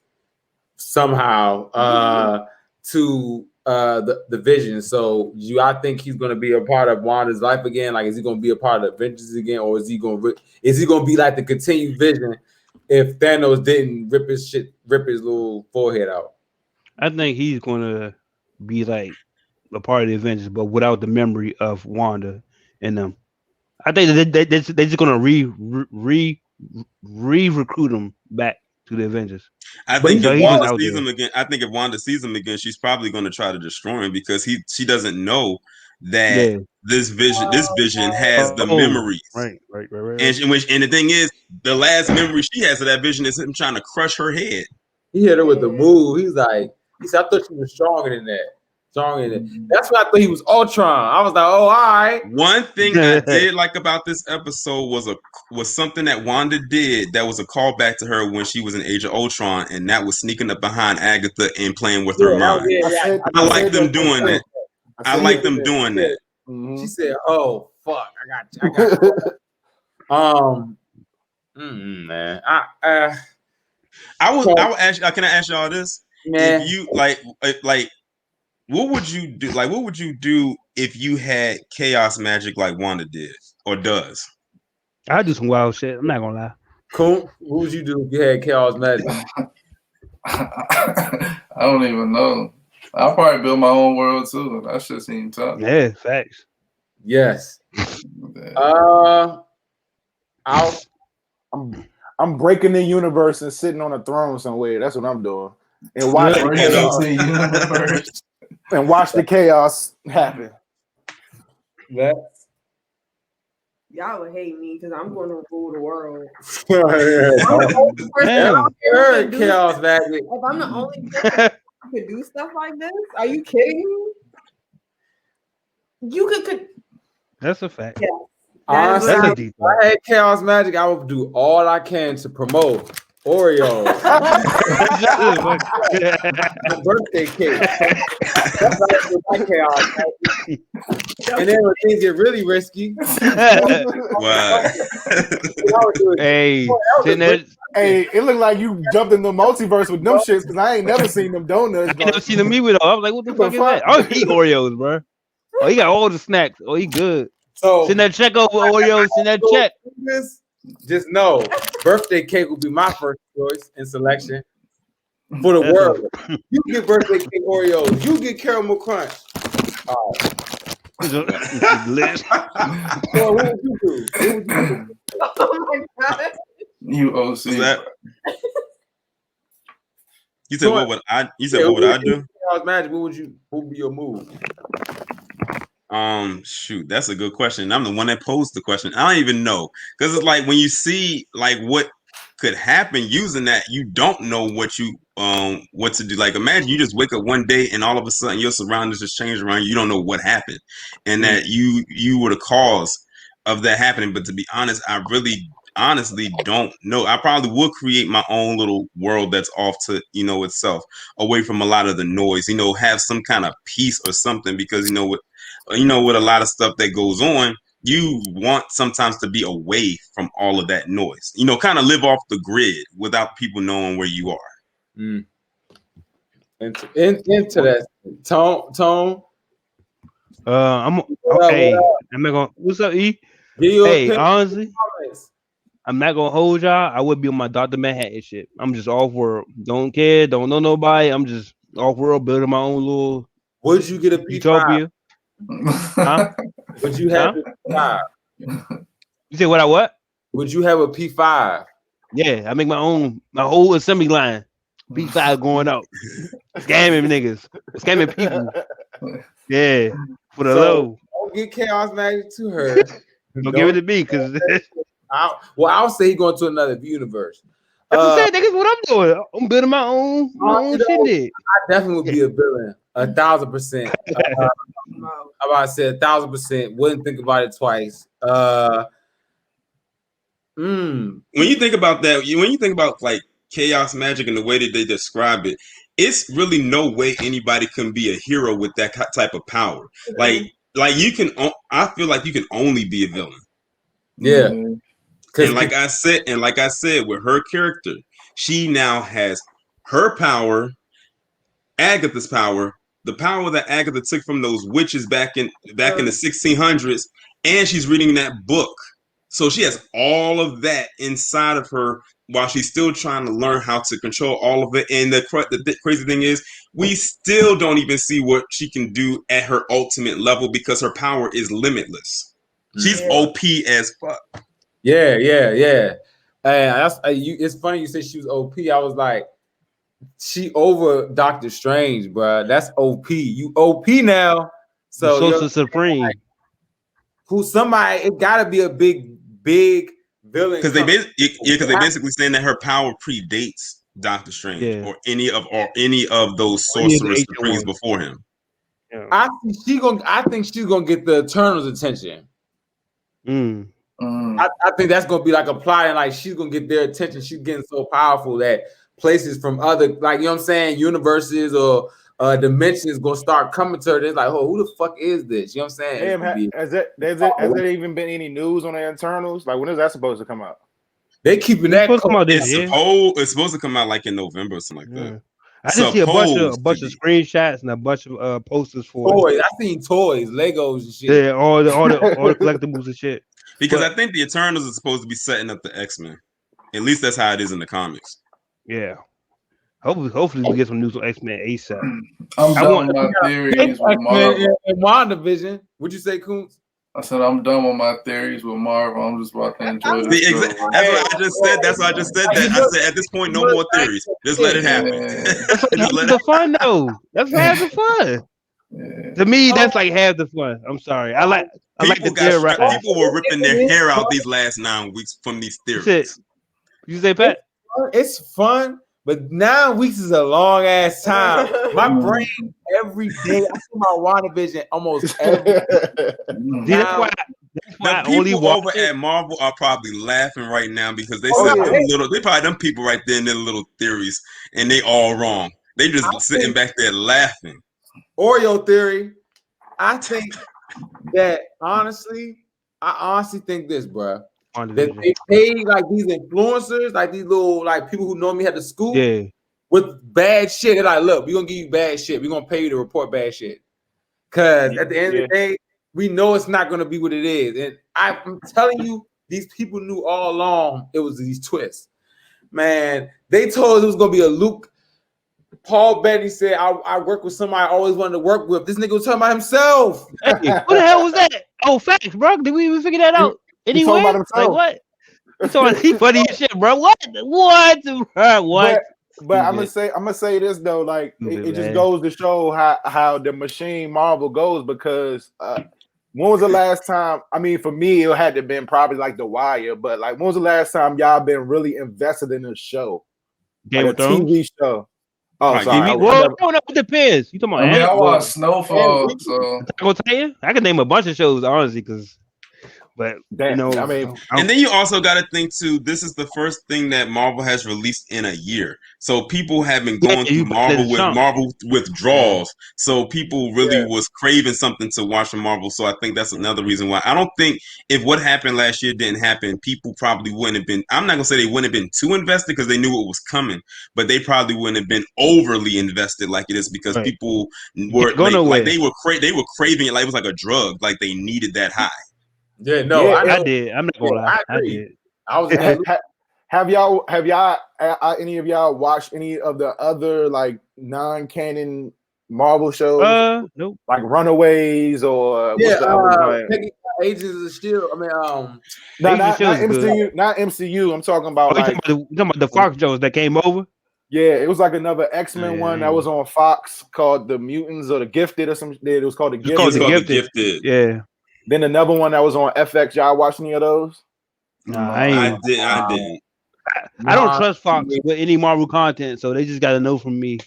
somehow to the Vision. So I think he's gonna be a part of Wanda's life again. Like, is he gonna be a part of the Avengers again, or is he gonna be like the continued Vision if Thanos didn't rip his little forehead out? I think he's gonna be like a part of the Avengers, but without the memory of Wanda in them. I think they're just gonna recruit him back to the Avengers. I But think So if he's just Wanda out sees there. him again, I think if Wanda sees him again, she's probably going to try to destroy him because she doesn't know that Yeah. this vision has the Oh, memories. right. And the thing is, the last memory she has of that vision is him trying to crush her head. he hit her with the move. He said, I thought she was stronger than that. Stronger than that. That's what I thought he was Ultron. I was like, oh, all right. One thing I did like about this episode was something that Wanda did that was a callback to her when she was in Age of Ultron, and that was sneaking up behind Agatha and playing with her mind. I like them doing that. I like them doing that. She said, "Oh fuck, I got you." Man, I would ask. Can I ask y'all this? man. If you like, what would you do? Like, what would you do if you had chaos magic like Wanda did or does? I do some wild shit. I'm not gonna lie. Cool. What would you do if you had chaos magic? I don't even know. I'll probably build my own world too. That shit seems tough. Yeah, facts. Yes. I'm breaking the universe and sitting on a throne somewhere. That's what I'm doing. And watch the chaos happen. Y'all would hate me because I'm going to rule the world. Chaos magic. If I'm the only person who could do stuff like this, are you kidding me? You could. That's a fact. Yeah. Honestly, That's a if deep I had chaos magic, I would do all I can to promote Oreos. My birthday cake. That's how I do my chaos magic. And then when things get really risky, Wow. Hey, hey, it looked like you jumped in the multiverse with them shits because I ain't never seen them donuts. I never seen them eat it. I was like, what the fuck is that? I would eat Oreos, bro. Oh, he got all the snacks. Oh, he good. So send that check over Oreos. Send that check. Just know, birthday cake will be my first choice in selection for the world. You get birthday cake Oreos. You get caramel crunch. All right. So what would you do? Oh my god! You OC. You said what would I? You said what would I do? Magic. What would be your move? Shoot, that's a good question. I'm the one that posed the question. I don't even know because it's like when you see like what could happen using that, you don't know what to do. Like imagine you just wake up one day and all of a sudden your surroundings just change around you. You don't know what happened, and that you were the cause of that happening. But to be honest, I really honestly don't know. I probably would create my own little world that's off to itself, away from a lot of the noise. Have some kind of peace or something because with a lot of stuff that goes on, you want sometimes to be away from all of that noise. Kind of live off the grid without people knowing where you are. Into that tone. I'm not gonna. What's up, E? Hey, honestly, I'm not gonna hold y'all. I would be on my Dr. Manhattan shit. I'm just off world. Don't care. Don't know nobody. I'm just off world, building my own little. Would you get a utopia? Huh? Would you have a P5? You say what? Would you have a P5? Yeah, I make my whole assembly line. P5 going out. Scamming niggas. Scamming people. Yeah. For the low. Don't get chaos magic to her. Don't give it to me because I'll say he's going to another universe. That's what I'm saying, niggas. What I'm doing. I'm building my own shit. I definitely would be a villain. 1,000%. I about to say 1,000%. Wouldn't think about it twice. When you think about that, when you think about like chaos magic and the way that they describe it, it's really no way anybody can be a hero with that type of power. Like you can. I feel like you can only be a villain. Yeah. And like I said, with her character, she now has her power, Agatha's power, the power that Agatha took from those witches back in the 1600s, and she's reading that book. So she has all of that inside of her while she's still trying to learn how to control all of it. And the crazy thing is, we still don't even see what she can do at her ultimate level because her power is limitless. She's OP as fuck. Yeah. And that's it's funny you said she was OP. I was like, she over Doctor Strange, bro. That's OP. You OP now. So Social Supreme. Like, who's somebody? It gotta be a big villain. Because they basically saying that her power predates Doctor Strange or any of those Sorcerer Supremes before him. Yeah. I think she's gonna get the Eternals' attention. I think that's gonna be like a plot, and like she's gonna get their attention. She's getting so powerful that places from other, like, you know what I'm saying, universes or dimensions gonna start coming to her. They're like, oh, who the fuck is this? You know what I'm saying? Damn, has there even been any news on the Eternals? Like, when is that supposed to come out? They keeping that. It's supposed to come out like in November or something like that. I just see a bunch of screenshots and a bunch of posters for toys. I seen toys, Legos and shit. Yeah, all the collectibles and shit. Because I think the Eternals are supposed to be setting up the X-Men. At least that's how it is in the comics. Yeah. Hopefully we get some news on X-Men ASAP. I'm done with my theories with Marvel. And WandaVision. What'd you say, Coons? I said I'm done with my theories with Marvel. I'm just about to enjoy this. That's what I just said. That's why I just said that. I said at this point, no more theories. Just let it happen. That's like the fun, though. That's half the fun. Yeah. To me, that's like half the fun. I'm sorry. I like the theory. People were ripping their hair out these last 9 weeks from these theories. You say, Pat? It's fun, but 9 weeks is a long ass time. My brain every day. I see my WandaVision almost every day. That's why the people over at Marvel are probably laughing right now because they said they probably them people right there in their little theories, and they all wrong. They just sitting back there laughing. Oreo theory. I think that I honestly think this, bro. That they pay like these influencers, like these little like people who normally have the school with bad shit. They're like, look, we're gonna give you bad shit. We're gonna pay you to report bad shit. Cause at the end of the day, we know it's not gonna be what it is. And I'm telling you, these people knew all along it was these twists. Man, they told us it was gonna be a Luke. Paul Bettany said, I work with somebody I always wanted to work with. This nigga was talking about himself. Hey, who the hell was that? Oh, facts, bro. Did we even figure that out? Anyway, like what? He funny as shit, bro. What? But I'm gonna say this though, like it just goes to show how the machine Marvel goes because when was the last time? I mean, for me, it had to have been probably like The Wire, but like when was the last time y'all been really invested in a show? Game of Thrones? TV show. Oh, sorry. Well, it depends. You talking about? I watch Snowfall, so I can tell you, I can name a bunch of shows, honestly, because. But you know, I mean, and then you also got to think too. This is the first thing that Marvel has released in a year, so people have been going through Marvel withdrawals. So people really was craving something to watch from Marvel. So I think that's another reason why. I don't think if what happened last year didn't happen, people probably wouldn't have been. I'm not gonna say they wouldn't have been too invested because they knew it was coming, but they probably wouldn't have been overly invested like it is because people were like they were craving it like it was like a drug, like they needed that high. Yeah, no, I did. I'm not gonna lie. I did. I was. Have y'all any of y'all watched any of the other like non-canon Marvel shows? Nope. Like Runaways or Agents of S.H.I.E.L.D. I mean, not MCU. Not MCU. I'm talking about you talking about the Fox shows that came over. Yeah, it was like another X-Men one that was on Fox called The Mutants or The Gifted or something. It was called The Gifted. Yeah. Then another one that was on FX. Y'all watch any of those? No, I didn't. I don't trust Fox with any Marvel content, so they just got to know from me.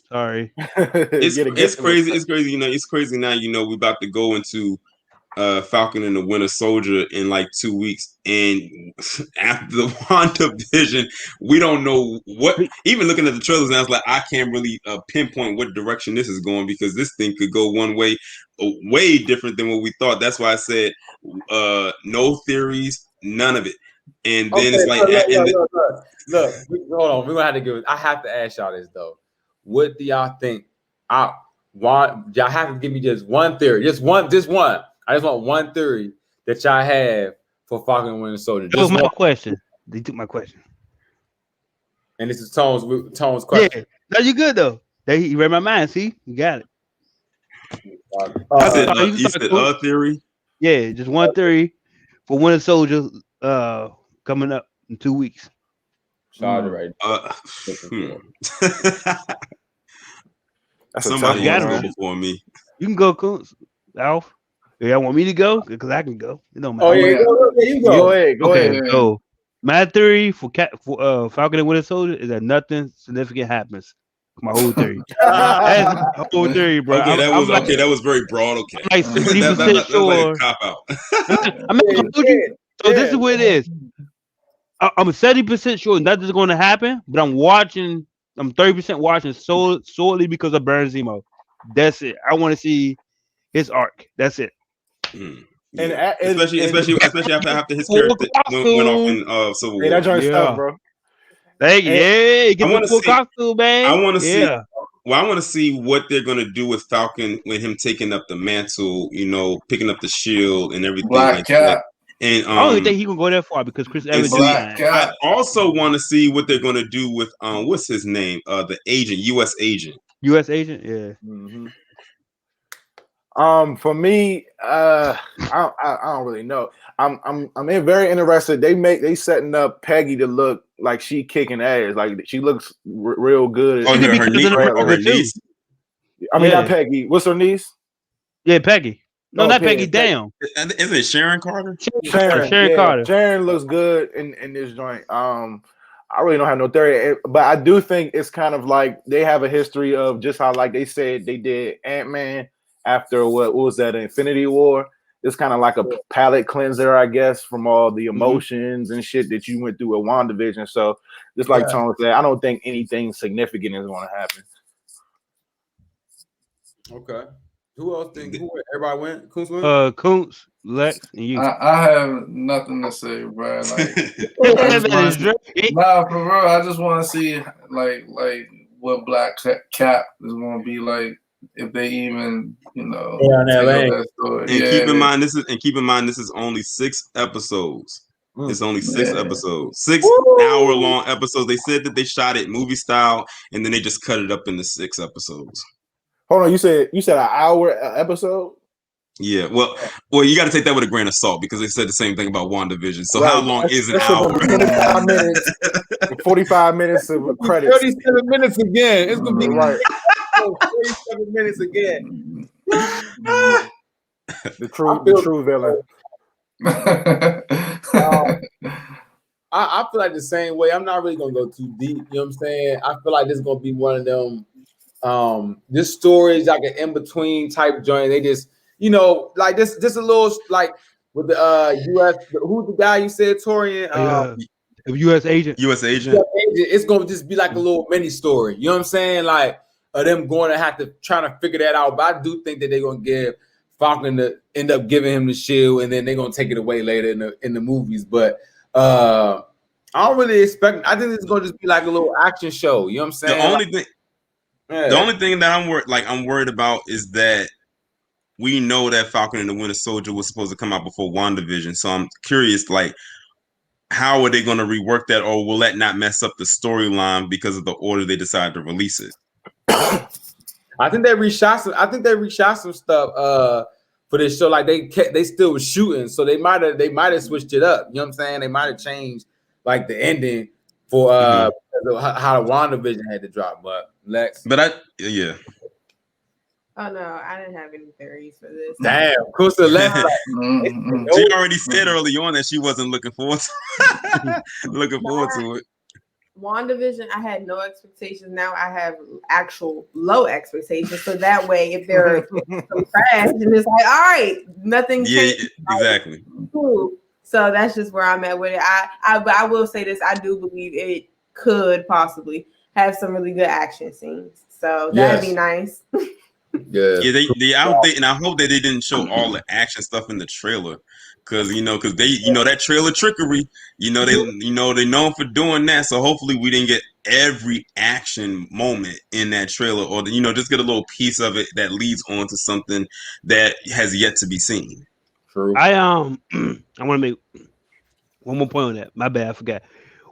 Sorry. It's crazy. It's crazy. You know, it's crazy now. You know, we're about to go into Falcon and the Winter Soldier in like 2 weeks, and after the WandaVision, we don't know what. Even looking at the trailers, I was like, I can't really pinpoint what direction this is going because this thing could go one way. Way different than what we thought. That's why I said no theories, none of it. And then it's like, look, hold on. We're gonna have to give it. I have to ask y'all this though. What do y'all think? Y'all have to give me just one theory, just one. I just want one theory that y'all have for Falcon and Winter Soldier. That was my question. They took my question. And this is Tone's question. Yeah, no, you good though. He read my mind. See, you got it. You said theory. Yeah, just one theory for Winter Soldier coming up in 2 weeks. Charger right hmm. That's a Somebody tough has one, to go man. before me. You can go, Coons. Alf. Yeah, I want me to go because I can go. It don't matter. Oh yeah, you Go go. ahead. Go Okay, ahead. so my theory for Falcon and Winter Soldier is that nothing significant happens. My whole theory. That's my whole theory, bro. Okay, I'm like that was very broad. Okay, I'm like 70% that's like a sure. cop out. I'm not gonna put you. So this is what it is. I'm 70% sure nothing's going to happen, but I'm watching. I'm 30% watching solely because of Baron Zemo. That's it. I want to see his arc. That's it. Yeah. And especially after his Full character went off costume. in Civil hey, War. that joint's tough, Yeah. bro. Hey, yeah, get I the wanna full see- costume, man. I want to see. Yeah. Well, I want to see what they're gonna do with Falcon with him taking up the mantle. Picking up the shield and everything Black like Cat. that. And I don't even think he can go that far because Chris Evans is Black fine. Cat. I also want to see what they're gonna do with what's his name? The agent, U.S. agent. U.S. agent, yeah. Mm-hmm. For me, I don't really know. I'm very interested. They setting up Peggy to look like she kicking ass. Like she looks real good. Oh, She could be her cousin of her Peggy, too. niece. I mean, Yeah. not Peggy. What's her niece? Yeah, Peggy. No, Oh, not Peggy. Peggy. Damn. Is it Sharon Carter? Sharon. Sharon Carter. Sharon looks good in this joint. I really don't have no theory, but I do think it's kind of like they have a history of just how, like they said, they did Ant-Man after what was that, Infinity War. It's kind of like a palate cleanser, I guess, from all the emotions and shit that you went through with WandaVision. So, just like Tone said, I don't think anything significant is going to happen. Okay. Who else think? Everybody went? Coons went? Kuntz, Lex, and you. I have nothing to say, bro. Like, nah, for real. I just want to see like what Black Cap is going to be like if they even take up that story. And keep in mind this is only 6 episodes. It's only 6 episodes, 6 hour-long episodes. They said that they shot it movie style, and then they just cut it up into 6 episodes. Hold on, you said an hour episode? Yeah, well, you got to take that with a grain of salt because they said the same thing about WandaVision. So how long is an hour? 45 minutes. 45 minutes of credits. 37 minutes again. It's gonna be right. 37 minutes again. The true villain. I feel like the same way. I'm not really gonna go too deep. You know what I'm saying? I feel like this is gonna be one of them. This story is like an in-between type joint. They just, like this a little like with the US. Who's the guy you said, Torian? U.S. agent. U.S. agent. It's gonna just be like a little mini story. You know what I'm saying? Like them going to have to try to figure that out. But I do think that they're gonna give Falcon to end up giving him the shield, and then they're gonna take it away later in the movies. But I don't really expect. I think it's gonna just be like a little action show. You know what I'm saying? The only thing that I'm worried about is that we know that Falcon and the Winter Soldier was supposed to come out before WandaVision. So I'm curious, like, how are they going to rework that, or will that not mess up the storyline because of the order they decided to release it? I think they reshot some stuff for this show. Like they still was shooting, so they might have switched it up. You know what I'm saying? They might have changed like the ending for how the WandaVision had to drop. But Lex, Oh no, I didn't have any theories for this. Damn, Kusa Lex. She already said early on that she wasn't looking forward to it. WandaVision, I had no expectations. Now I have actual low expectations. So that way, if there are some crash, and it's like, all right, nothing changed. Exactly. Cool. So that's just where I'm at with it. But I will say this: I do believe it could possibly have some really good action scenes. So that'd be nice. Yeah. I hope that they didn't show all the action stuff in the trailer, because they that trailer trickery. They known for doing that. So hopefully we didn't get every action moment in that trailer, or just get a little piece of it that leads on to something that has yet to be seen. True. I want to make one more point on that. My bad, I forgot.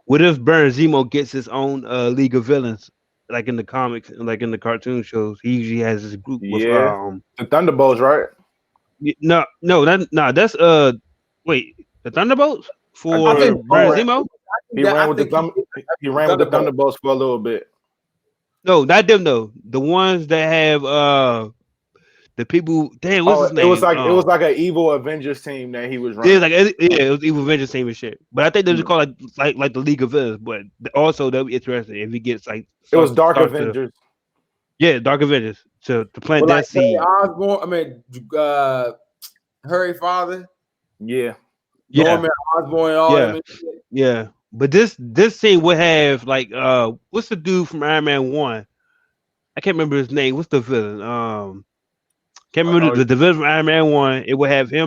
What if Baron Zemo gets his own League of Villains, like in the comics and like in the cartoon shows? He usually has this group with the Thunderbolts, right? No, that's wait, the Thunderbolts for I think Baron Zemo? he ran with the Thunderbolts for a little bit. No, not them though. The ones that have the people. Damn, what's his name? It was like an evil Avengers team that he was running. It was Evil Avengers team and shit. But I think they just call it like the League of Villains. But also that'll be interesting if he gets like. It was Dark Avengers. Dark Avengers to plant that seed. Osborn, Harry Father. Yeah. Norman Osborn. All them and shit. Yeah. But this scene would have like what's the dude from Iron Man 1? I can't remember his name. What's the villain? Can't remember the villain from Iron Man 1. It would have him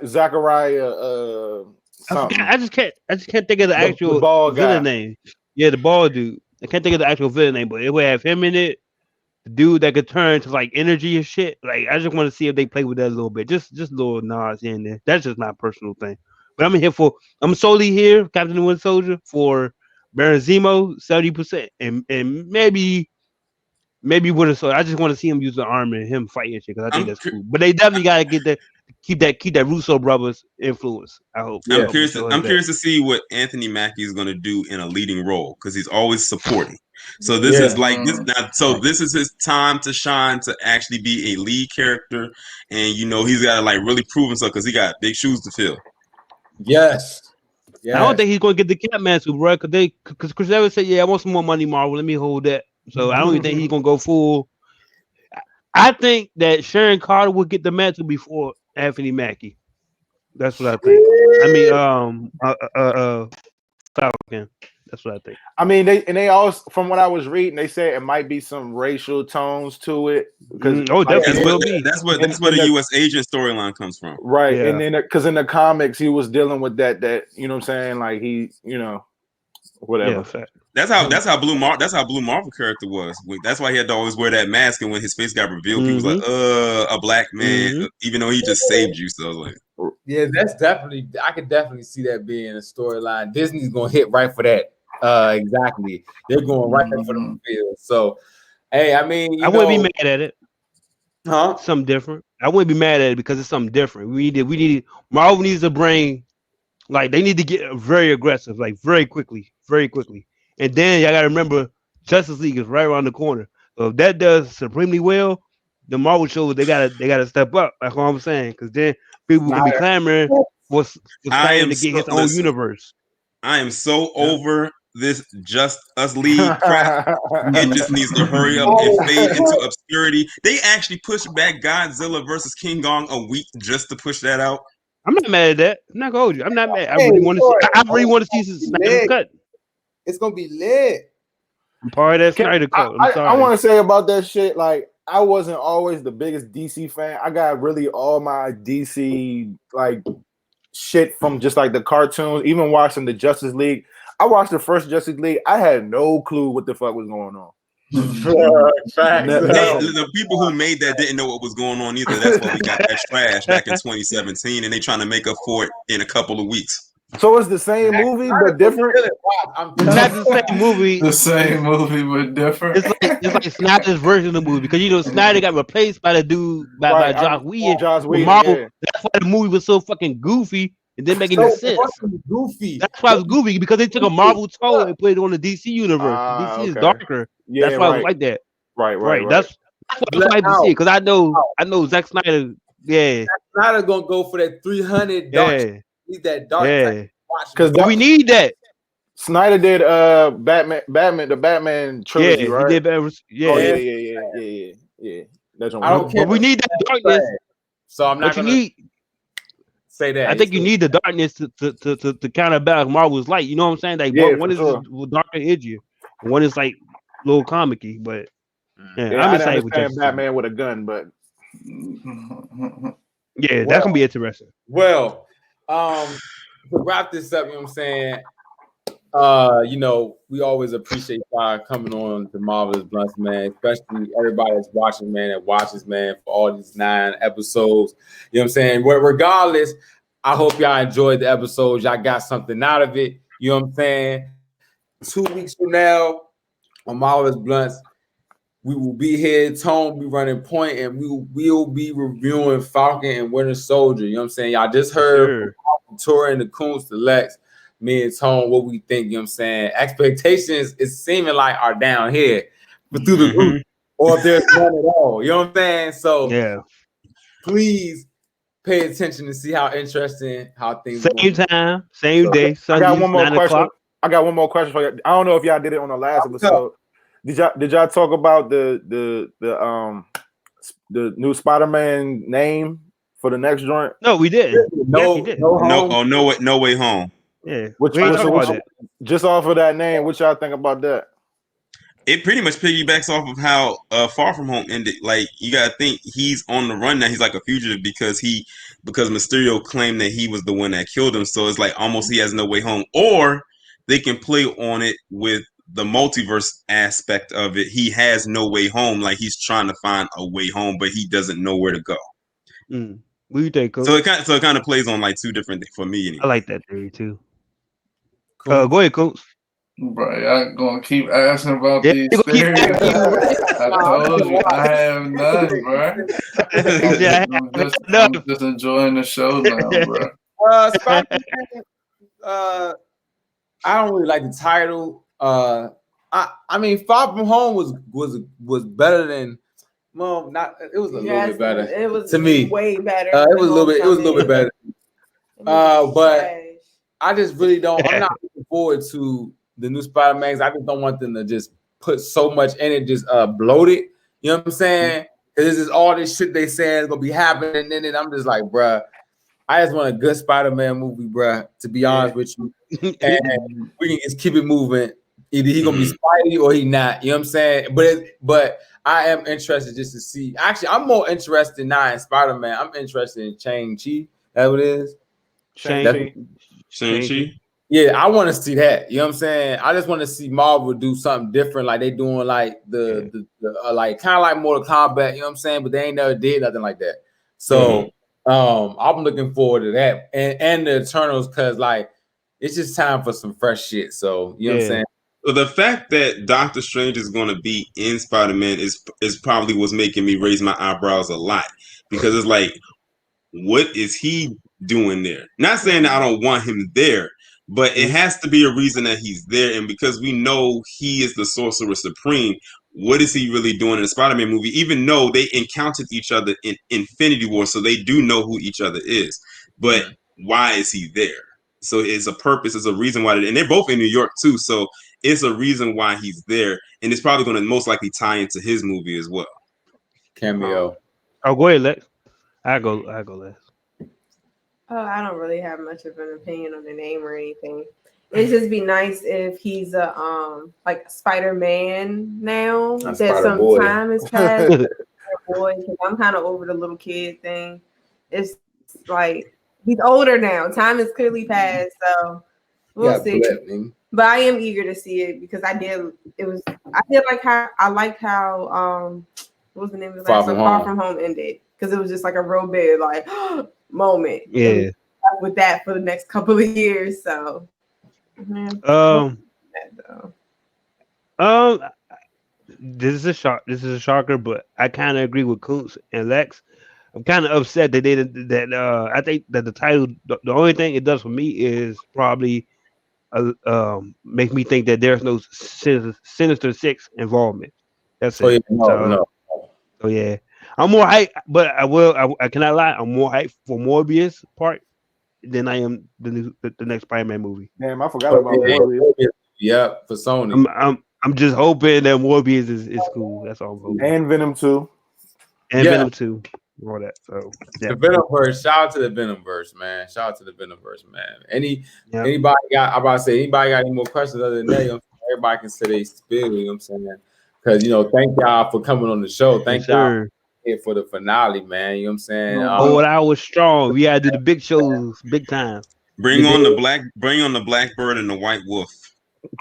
Zachariah I just can't think of the actual villain name. Yeah, the bald dude. I can't think of the actual villain name, but it would have him in it. The dude that could turn to like energy and shit. Like I just want to see if they play with that a little bit. Just little nods in there. That's just my personal thing. But I'm solely here, Captain the Winter Soldier, for Baron Zemo, 70%. And maybe Winter Soldier. I just want to see him use the armor and him fighting shit because I think that's cool. But they definitely gotta keep that Russo brothers influence. I hope. I'm curious to see what Anthony Mackie is gonna do in a leading role because he's always supporting. So this is like this now. So this is his time to shine to actually be a lead character, and he's got to like really prove himself because he got big shoes to fill. Yes. I don't think he's going to get the Catman suit, bro. Because Chris Evans said, "Yeah, I want some more money, Marvel. Let me hold that." So I don't even think he's going to go full. I think that Sharon Carter will get the mantle before Anthony Mackie. That's what I think. Falcon. That's what I think. I mean, they also, from what I was reading, they said it might be some racial tones to it. Because that's where the U.S. agent storyline comes from, right? Yeah. And then because in the comics he was dealing with that you know what I'm saying, like he, whatever. Yeah, that's how Blue Marvel character was. That's why he had to always wear that mask, and when his face got revealed, he was like, a black man, even though he just saved you. So I was like. Yeah, I could definitely see that being a storyline. Disney's gonna hit right for that. Exactly. They're going right for the field. So, hey, I mean, I wouldn't be mad at it. Huh? Something different. I wouldn't be mad at it because it's something different. Marvel needs to bring, like, they need to get very aggressive, like very quickly. And then y'all gotta remember, Justice League is right around the corner. So if that does supremely well, the Marvel shows they gotta step up. That's what I'm saying. Because then people will be clamoring for Snyder to get his own universe. I am so over this Just Us League crap. It just needs to hurry up and fade into obscurity. They actually pushed back Godzilla versus King Kong a week just to push that out. I'm not mad at that. I'm not gonna hold you. I'm not mad. I really want to see Snyder cut. It's gonna be lit. I'm part of that Snyder cut. I want to say about that shit, like, I wasn't always the biggest DC fan. I got really all my DC like shit from just like the cartoons, even watching the Justice League. I watched the first Justice League. I had no clue what the fuck was going on. The people who made that didn't know what was going on either. That's why we got that trash back in 2017, and they trying to make up for it in a couple of weeks. So it's the same movie but different. It's not the same movie. The same movie but different. It's like Snyder's version of the movie because Snyder got replaced by the dude by Joss Whedon. Marvel. Yeah. That's why the movie was so fucking goofy. It didn't make any sense. Goofy. That's why it was goofy because they took a Marvel toll and put it on the DC universe. DC is darker. Yeah, that's why it was like that. Right. That's why I like to see it because I know Zack Snyder. Yeah, Zack Snyder gonna go for that 300 dark. Yeah. He's that dark. Yeah, because we need that. Snyder did the Batman trilogy, right? He did. Yeah. That's what I don't care. But we need that darkness. So I'm not gonna say that. I think you need the darkness to counterbalance Marvel's light. You know what I'm saying? Like one is darker and edgier, one is like a little comic-y. But I'm excited with Batman with a gun, but that's gonna be interesting. Well, to wrap this up, you know what I'm saying? We always appreciate y'all coming on to Marvelous Bluntz, man. Especially everybody that's watching, man, that watches, man, for all these 9 episodes. You know what I'm saying? Regardless, I hope y'all enjoyed the episodes. Y'all got something out of it. You know what I'm saying? 2 weeks from now on Marvelous Bluntz, we will be here. Tone will be running point, and we'll be reviewing Falcon and Winter Soldier. You know what I'm saying? Y'all just heard from Tori and the Coons to Lex, me and Tone, what we think. You know what I'm saying? Expectations is seeming like are down here, but through the roof, or if there's none at all. You know what I'm saying? So yeah, please pay attention to see how interesting how things. Same time, same day. Sunday, I got one more 9 question. o'clock. I got one more question for you. I don't know if y'all did it on the last episode. Did y'all talk about the new Spider-Man name for the next joint? No, we did. No, we did. No Way Home. Yeah, Which we ain't talking about that. Just off of that name, what y'all think about that? It pretty much piggybacks off of how Far From Home ended. Like, you gotta think he's on the run now. He's like a fugitive because Mysterio claimed that he was the one that killed him. So it's like almost he has no way home. Or they can play on it with the multiverse aspect of it. He has no way home. Like, he's trying to find a way home, but he doesn't know where to go. What do you think, Coach? So it kind of plays on like two different things for me. Anyway. I like that theory too. Cool. Go ahead, Coach. Bro, y'all gonna keep asking about these theories. I told you I have none, bro. I'm just enjoying the show now, bro. I don't really like the title. I mean, Far From Home was better than. Well, not it was a little bit better. It was to me way better. It was a little bit better. But I just really don't. I'm not looking forward to the new Spider-Man. I just don't want them to just put so much in it, just bloat it. You know what I'm saying? Because this is all this shit they saying is gonna be happening in it. I'm just like, bruh, I just want a good Spider-Man movie, bruh. To be honest with you, and we can just keep it moving. Either he gonna be Spidey or he not. You know what I'm saying? But I am interested just to see. Actually, I'm more interested not in Spider-Man. I'm interested in Shang-Chi. That's what it is. Shang-Chi. Yeah, I want to see that. You know what I'm saying? I just want to see Marvel do something different, like they doing like the like kind of like Mortal Kombat. You know what I'm saying? But they ain't never did nothing like that. So I'm looking forward to that and the Eternals because like it's just time for some fresh shit. So you know what I'm saying? So the fact that Doctor Strange is going to be in Spider-Man is probably what's making me raise my eyebrows a lot because it's like, what is he doing there? Not saying that I don't want him there, but it has to be a reason that he's there. And because we know he is the Sorcerer Supreme, what is he really doing in a Spider-Man movie? Even though they encountered each other in Infinity War, so they do know who each other is. But why is he there? So it's a purpose, it's a reason why. And they're both in New York too, so it's a reason why he's there. And it's probably going to most likely tie into his movie as well. Cameo. Oh, go ahead, Lex. I go last. I don't really have much of an opinion on the name or anything. It'd just be nice if he's a like Spider-Man now that some time has passed. Boy, because I'm kind of over the little kid thing. It's like he's older now. Time has clearly passed, so we'll see. But I am eager to see it because I did like how what was the name of the last one? Far From Home ended because it was just like a real big like moment. Yeah. With that for the next couple of years, so. This is a shocker, but I kind of agree with Kuntz and Lex. I'm kind of upset that I think that the title, the only thing it does for me is probably make me think that there's no Sinister Six involvement. That's it. No. So yeah, I'm more hyped, but I cannot lie. I'm more hyped for Morbius part than I am the next Spider-Man movie. Damn, I forgot about Morbius. Yeah, for Sony. I'm just hoping that Morbius is cool. That's all I'm hoping. And Venom 2. And Venom 2. All that. So the Venomverse. Shout out to the Venomverse, man. Shout out to the Venomverse, man. Anybody got any more questions other than that? You know, everybody can say they spill, you know what I'm saying? Because thank y'all for coming on the show. Thank y'all here for the finale, man. You know what I'm saying? I was strong. We gotta do the big shows, big time. Bring on the Blackbird and the White Wolf.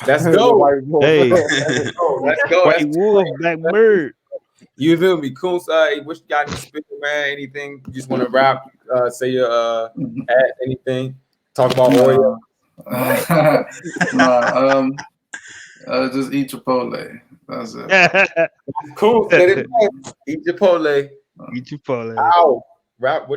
Let's go. Hey, let's go. White Wolf, Blackbird. You feel me? Cool. What you got to spit, man? Anything? You just want to rap? Say your add anything? Talk about Oreo. Just eat Chipotle. That's it. Cool. Let it play. Eat Chipotle. Eat Chipotle. Ow. Wrap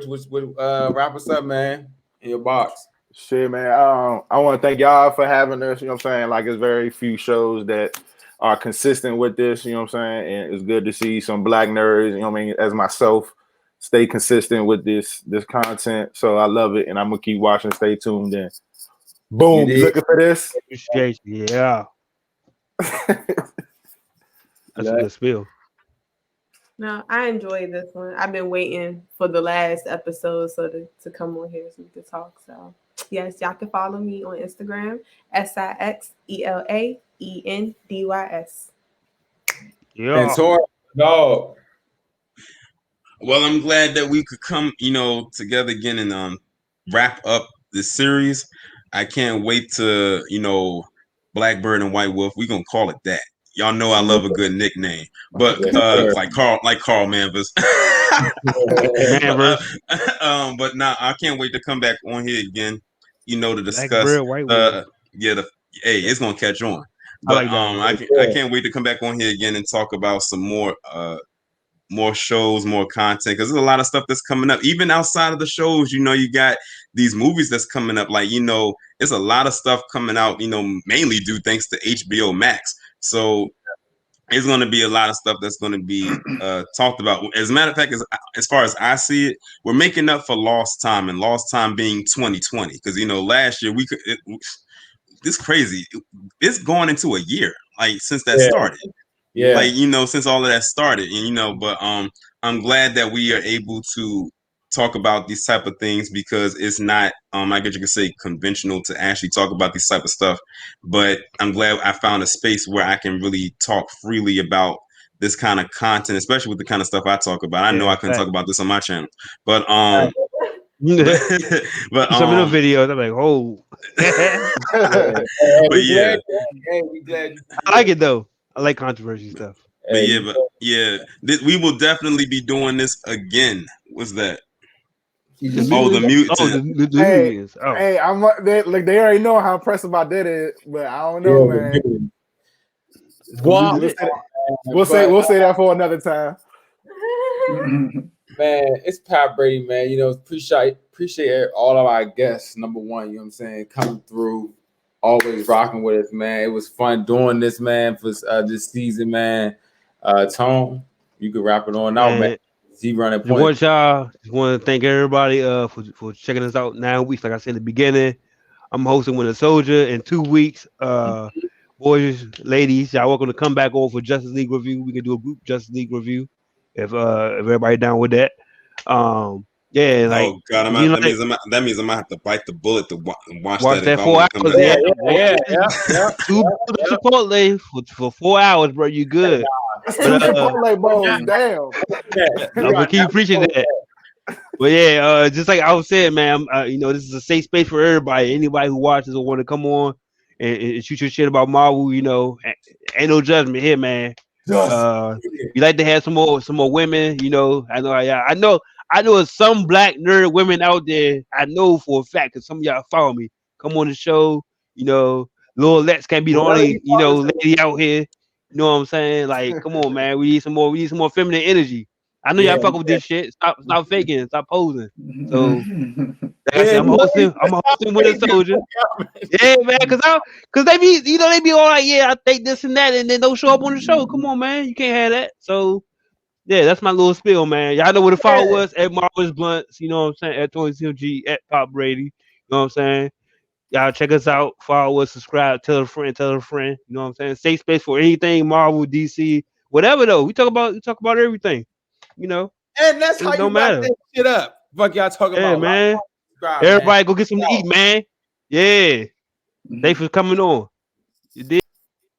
us up, man. In your box. Shit, man. I want to thank y'all for having us. You know what I'm saying? Like, it's very few shows that are consistent with this. You know what I'm saying? And it's good to see some black nerds, you know what I mean, as myself, stay consistent with this content. So I love it, and I'm gonna keep watching. Stay tuned. And boom, looking for this. Yeah. That's a good spiel. No, I enjoyed this one. I've been waiting for the last episode to come on here so we could talk. So yes, y'all can follow me on Instagram, SIXELAENDYS. Yeah. And Tor, dog. Well, I'm glad that we could come, together again and wrap up this series. I can't wait to, Blackbird and White Wolf. We're gonna call it that. Y'all know I love a good nickname, but like Carl Manvers. But nah, I can't wait to come back on here again. To discuss. It's gonna catch on. But I can't wait to come back on here again and talk about some more shows, more content, because there's a lot of stuff that's coming up. Even outside of the shows, you got these movies that's coming up. Like, there's a lot of stuff coming out, mainly due thanks to HBO Max. So there's going to be a lot of stuff that's going to be talked about. As a matter of fact, as far as I see it, we're making up for lost time, and lost time being 2020. Because, last year this crazy. It's going into a year, like, since that started. Yeah, like, since all of that started, and but I'm glad that we are able to talk about these type of things, because it's not I guess you could say conventional to actually talk about these type of stuff. But I'm glad I found a space where I can really talk freely about this kind of content, especially with the kind of stuff I talk about. I know I couldn't talk about this on my channel, but but some of the videos I'm like, oh. But yeah, we glad. I like it though. I like controversy stuff. But we will definitely be doing this again. What's that? The mutant. Hey, they already know how impressed about that is, but I don't know, man. We'll say that for another time. Man, it's Pat Brady, man. Appreciate all of our guests. Number one, you know what I'm saying, coming through, always rocking with us, man. It was fun doing this, man, for this season, man. Tone, you could wrap it on now, man. Y'all, just want to thank everybody for checking us out 9 weeks. Like I said in the beginning, I'm hosting Winter Soldier in 2 weeks. Boys, ladies, y'all welcome to come back over for Justice League review. We can do a group Justice League review if everybody down with that. Yeah, like, oh God, that means I might have to bite the bullet to watch that 4 hours. Yeah. 2 Chipotle for 4 hours, bro. You good? Chipotle bowls, damn. I'm gonna keep preaching that. But yeah, just like I was saying, man, this is a safe space for everybody. Anybody who watches or want to come on and shoot your shit about Marvel, ain't no judgment here, man. We like to have some more women. I know some black nerd women out there. I know for a fact because some of y'all follow me. Come on the show. Lil Lex can't be the only lady out here. You know what I'm saying? Like, come on, man. We need some more feminine energy. I know y'all fuck with this shit. Stop faking. Stop posing. So I'm hosting Winter Soldier. Yeah, man, cause they be all like, yeah, I think this and that, and then don't show up on the show. Come on, man. You can't have that. So yeah, that's my little spiel, man. Y'all know where to follow us at Marvel's Bluntz. You know what I'm saying? At Tony CMG, at Pop Brady. You know what I'm saying? Y'all check us out, follow us, subscribe, tell a friend. You know what I'm saying? Safe space for anything Marvel, DC, whatever though. We talk about everything. And that's how you wrap that shit up. Fuck y'all talking about, man. Everybody go get something to eat, man. Yeah. Thanks for coming on. You did.